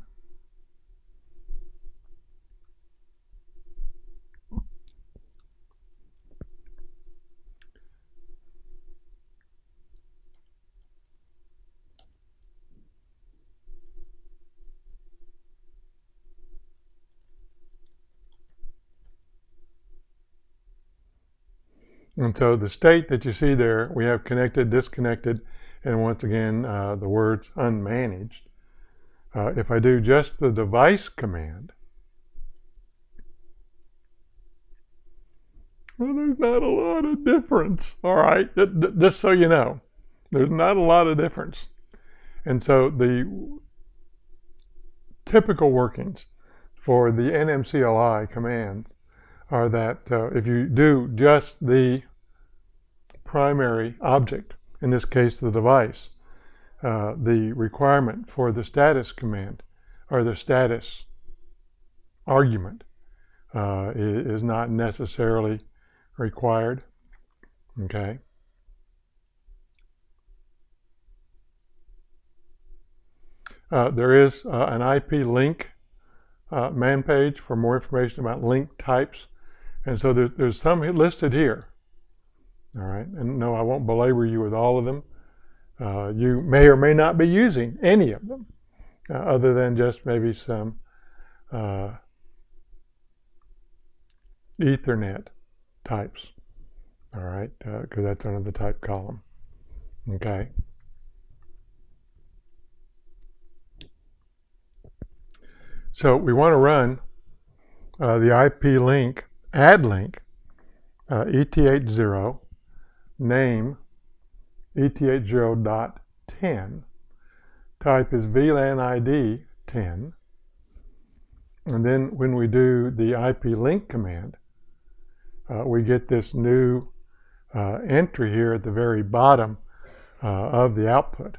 And so the state that you see there, we have connected, disconnected, and once again, the words unmanaged. If I do just the device command, well, there's not a lot of difference, all right? Just so you know, there's not a lot of difference. And so the typical workings for the nmcli commands are that if you do just the primary object, in this case the device, the requirement for the status command or the status argument is not necessarily required, okay? There is an IP link man page for more information about link types. And so there's some listed here, all right? And no, I won't belabor you with all of them. You may or may not be using any of them, other than just maybe some Ethernet types, all right? Because that's under the type column, okay? So we want to run the IP link, add link, ETH0, name ETH0.10, type is VLAN ID 10, and then when we do the IP link command, we get this new entry here at the very bottom of the output.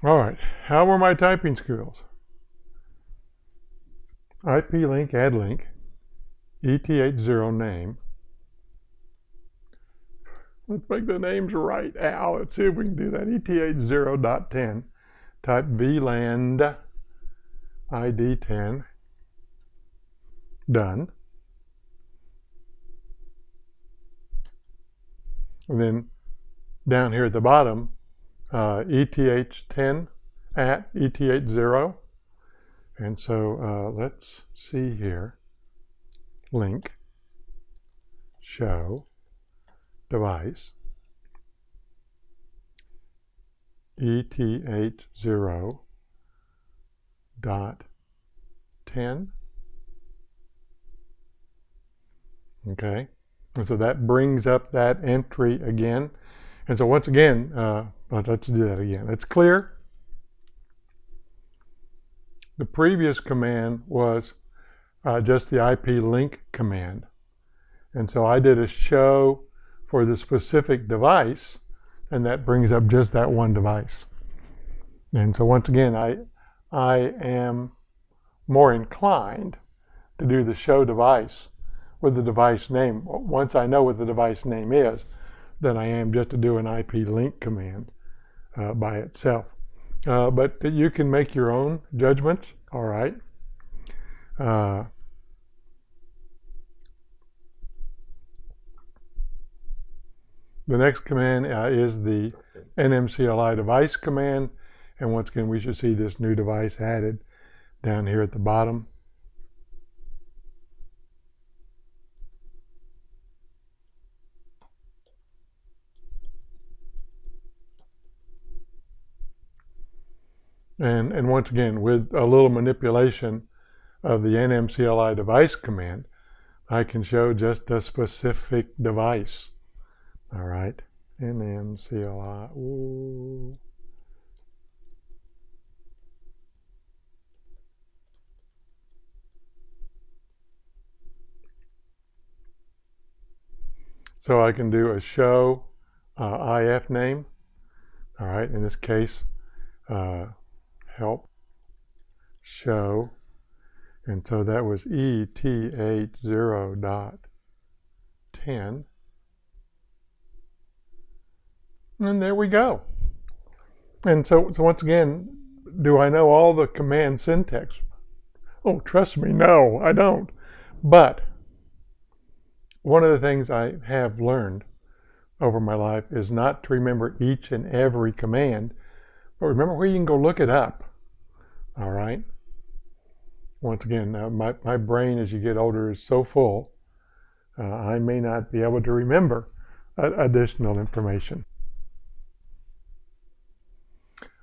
All right, how were my typing skills? IP link, add link, ETH0 name. Let's make the names right, Al. Let's see if we can do that. ETH0.10, type VLAN ID 10, done. And then down here at the bottom, ETH10 at ETH0. And so let's see here. Link, show, device, ETH0.10. Okay, and so that brings up that entry again. And so once again, let's do that again. It's clear. The previous command was just the IP link command. And so I did a show for the specific device, and that brings up just that one device. And so once again, I am more inclined to do the show device with the device name once I know what the device name is than I am just to do an IP link command by itself. But you can make your own judgments, all right. The next command is the nmcli device command, and once again we should see this new device added down here at the bottom. And once again, with a little manipulation of the nmcli device command, I can show just a specific device. All right, nmcli. Ooh. So I can do a show IF name. All right, in this case, help show, and so that was ETH0.10. And there we go. And so once again, do I know all the command syntax? Oh, trust me, no, I don't. But one of the things I have learned over my life is not to remember each and every command, but remember where you can go look it up. All right. Once again, my brain as you get older is so full, I may not be able to remember additional information.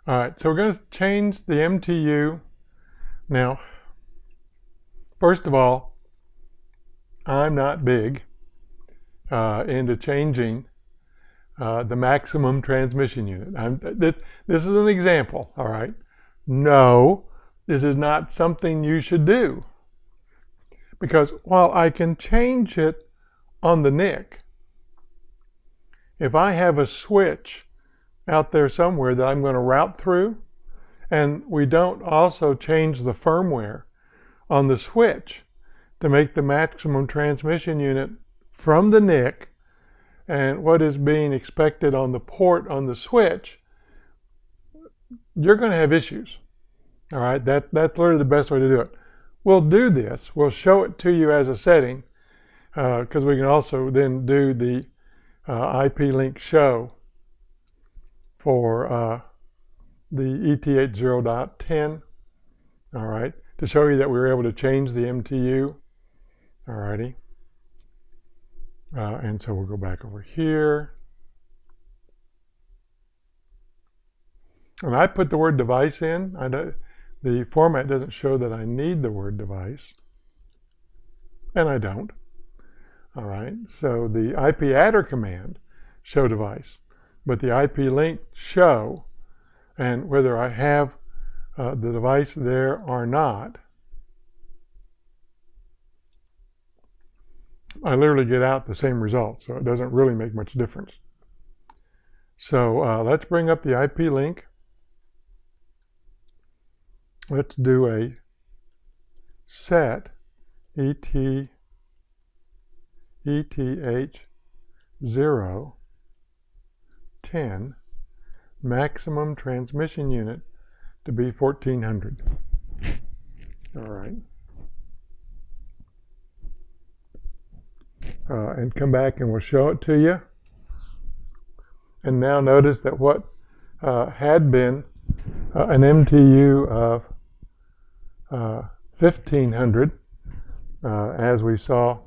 All right, so we're going to change the MTU. Now, first of all, I'm not big into changing the maximum transmission unit. This is an example, all right? No, this is not something you should do. Because while I can change it on the NIC, if I have a switch out there somewhere that I'm going to route through, and we don't also change the firmware on the switch to make the maximum transmission unit from the NIC and what is being expected on the port on the switch, you're going to have issues. All right, that's literally the best way to do it. We'll do this. We'll show it to you as a setting because we can also then do the IP link show for the ETH0.10, all right, to show you that we were able to change the MTU, all righty. And so we'll go back over here. And I put the word device in. The format doesn't show that I need the word device, and I don't. All right, so the IP adder command, show device, but the IP link show, and whether I have the device there or not, I literally get out the same result, so it doesn't really make much difference. So let's bring up the IP link. Let's do a set ETH0.10 maximum transmission unit to be 1400. All right. And come back and we'll show it to you. And now notice that what had been an MTU of 1500, as we saw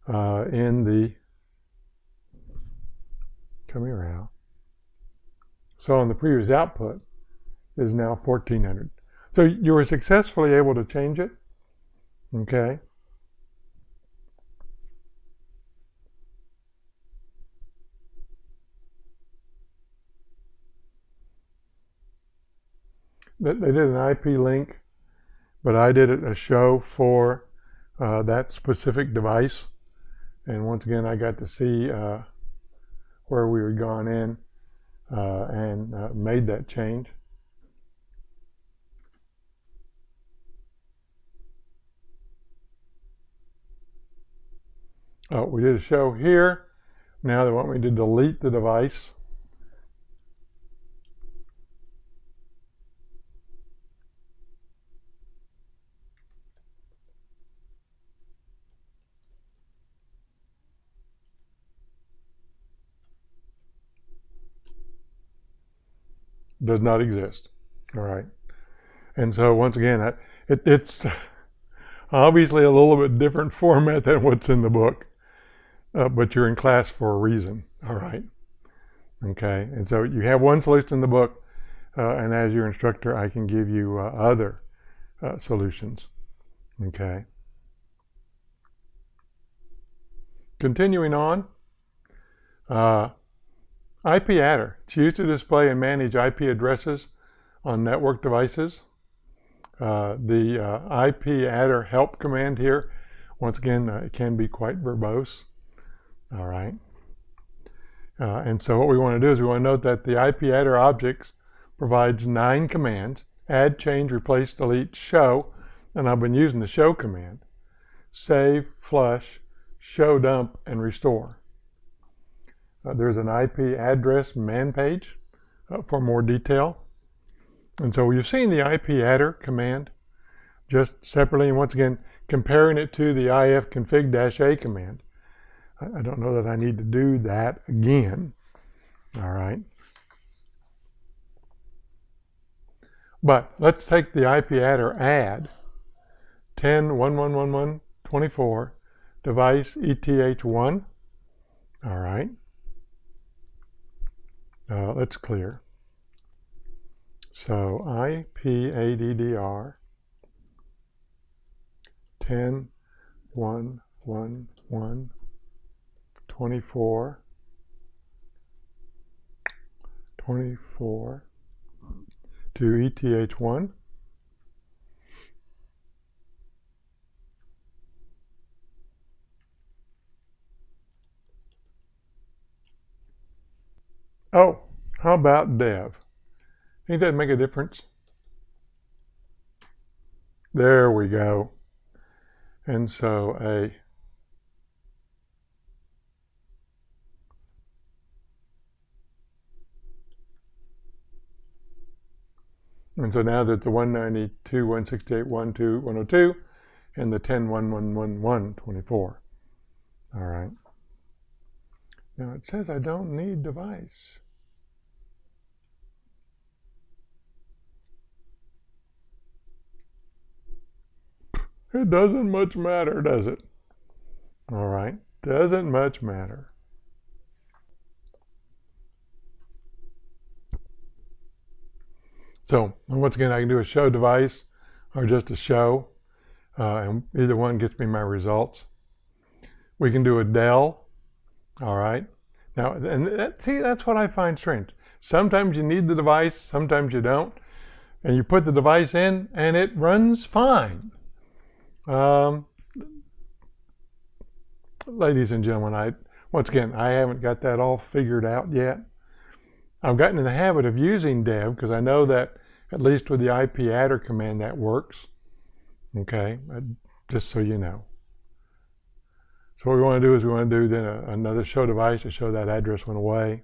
in the, come here, Al, saw in the previous output, is now 1400. So you were successfully able to change it, okay? They did an IP link, but I did a show for that specific device. And once again, I got to see where we had gone in and made that change. Oh, we did a show here. Now they want me to delete the device. Does not exist. All right. And so once again, it's obviously a little bit different format than what's in the book, but you're in class for a reason. All right. Okay. And so you have one solution in the book, and as your instructor, I can give you other solutions. Okay. Continuing on, IP adder. It's used to display and manage IP addresses on network devices. The IP adder help command here, once again, it can be quite verbose. All right. And so what we want to do is we want to note that the IP adder objects provides 9 commands: add, change, replace, delete, show, and I've been using the show command, save, flush, show dump, and restore. There's an IP address man page for more detail. And so you've seen the IP adder command just separately, and once again, comparing it to the ifconfig-a command. I don't know that I need to do that again. All right. But let's take the IP adder add 10.11.11.24 device ETH1. All right. Let's clear. So IPADDR 10.1.1.24 to ETH1. Oh, how about dev? Think that'd make a difference? There we go. And so now that the 192.168.1.2.102 and the 10.1.1.1.24. All right. Now it says I don't need device. It doesn't much matter, does it? All right, doesn't much matter. So once again, I can do a show device or just a show, and either one gets me my results. We can do a del. All right. Now, and see, that's what I find strange. Sometimes you need the device, sometimes you don't, and you put the device in, and it runs fine. Ladies and gentlemen, once again, I haven't got that all figured out yet. I've gotten in the habit of using dev because I know that at least with the IP adder command that works. Okay, just so you know. So what we want to do is we want to do then another show device to show that address went away.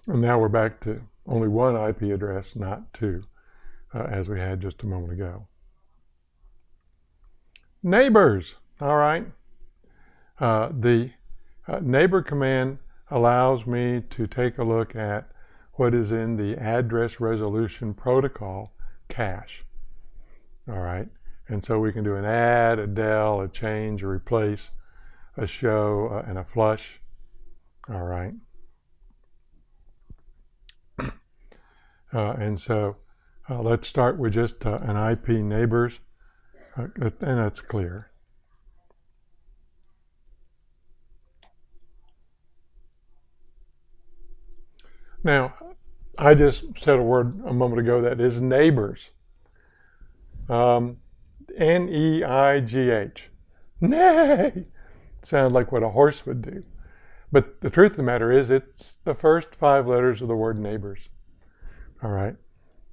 And now we're back to only one IP address, not two, as we had just a moment ago. Neighbors, all right. The neighbor command allows me to take a look at what is in the address resolution protocol cache, all right. And so we can do an add, a del, a change, a replace, a show, and a flush, all right. And so let's start with just an IP neighbors, and that's clear. Now, I just said a word a moment ago that is neighbors. N-E-I-G-H. Nay! Sounds like what a horse would do. But the truth of the matter is, it's the first 5 letters of the word neighbors. All right.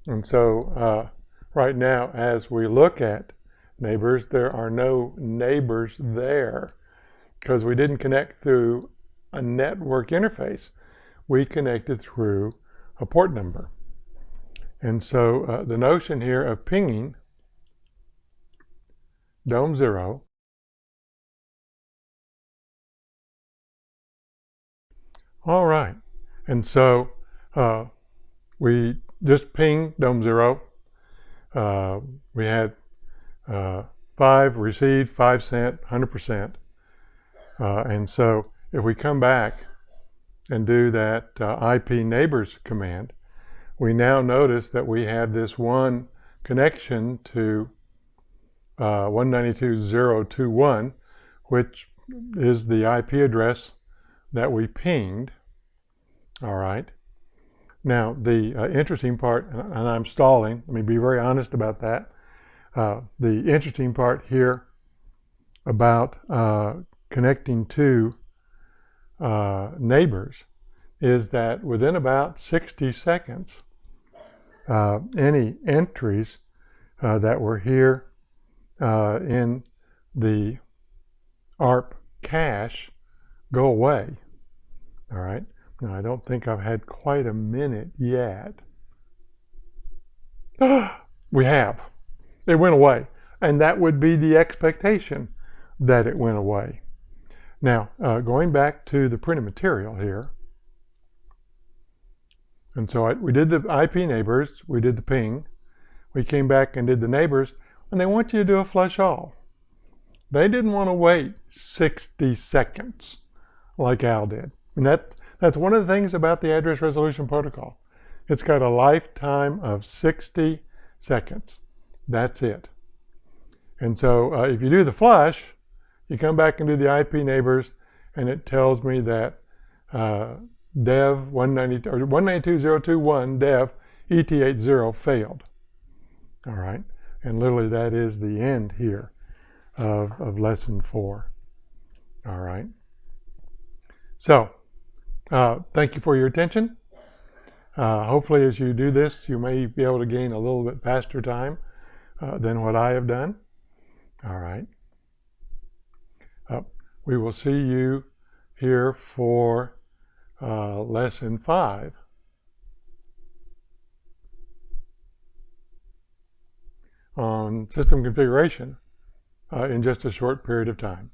And so right now, as we look at neighbors, there are no neighbors there because we didn't connect through a network interface. We connected through a port number. And so the notion here of pinging dome 0 all right. And so we just pinged dome 0. We had 5 received, 5 sent, 100%. And so if we come back and do that IP neighbors command, we now notice that we have this one connection to 192.0.2.1, which is the IP address that we pinged. All right. Now, the interesting part, and I'm stalling, let me be very honest about that. The interesting part here about connecting to neighbors is that within about 60 seconds, any entries that were here in the ARP cache go away. All right. Now, I don't think I've had quite a minute yet. We have. It went away. And that would be the expectation that it went away. Now, going back to the printed material here. And so we did the IP neighbors. We did the ping. We came back and did the neighbors. And they want you to do a flush all. They didn't want to wait 60 seconds like Al did. And that's one of the things about the address resolution protocol. It's got a lifetime of 60 seconds. That's it. And so if you do the flush, you come back and do the IP neighbors, and it tells me that dev 192.0.2.1 dev ET80 failed. All right. And literally that is the end here of lesson 4. All right. So thank you for your attention. Hopefully as you do this, you may be able to gain a little bit faster time than what I have done. All right. We will see you here for lesson 5. On system configuration in just a short period of time.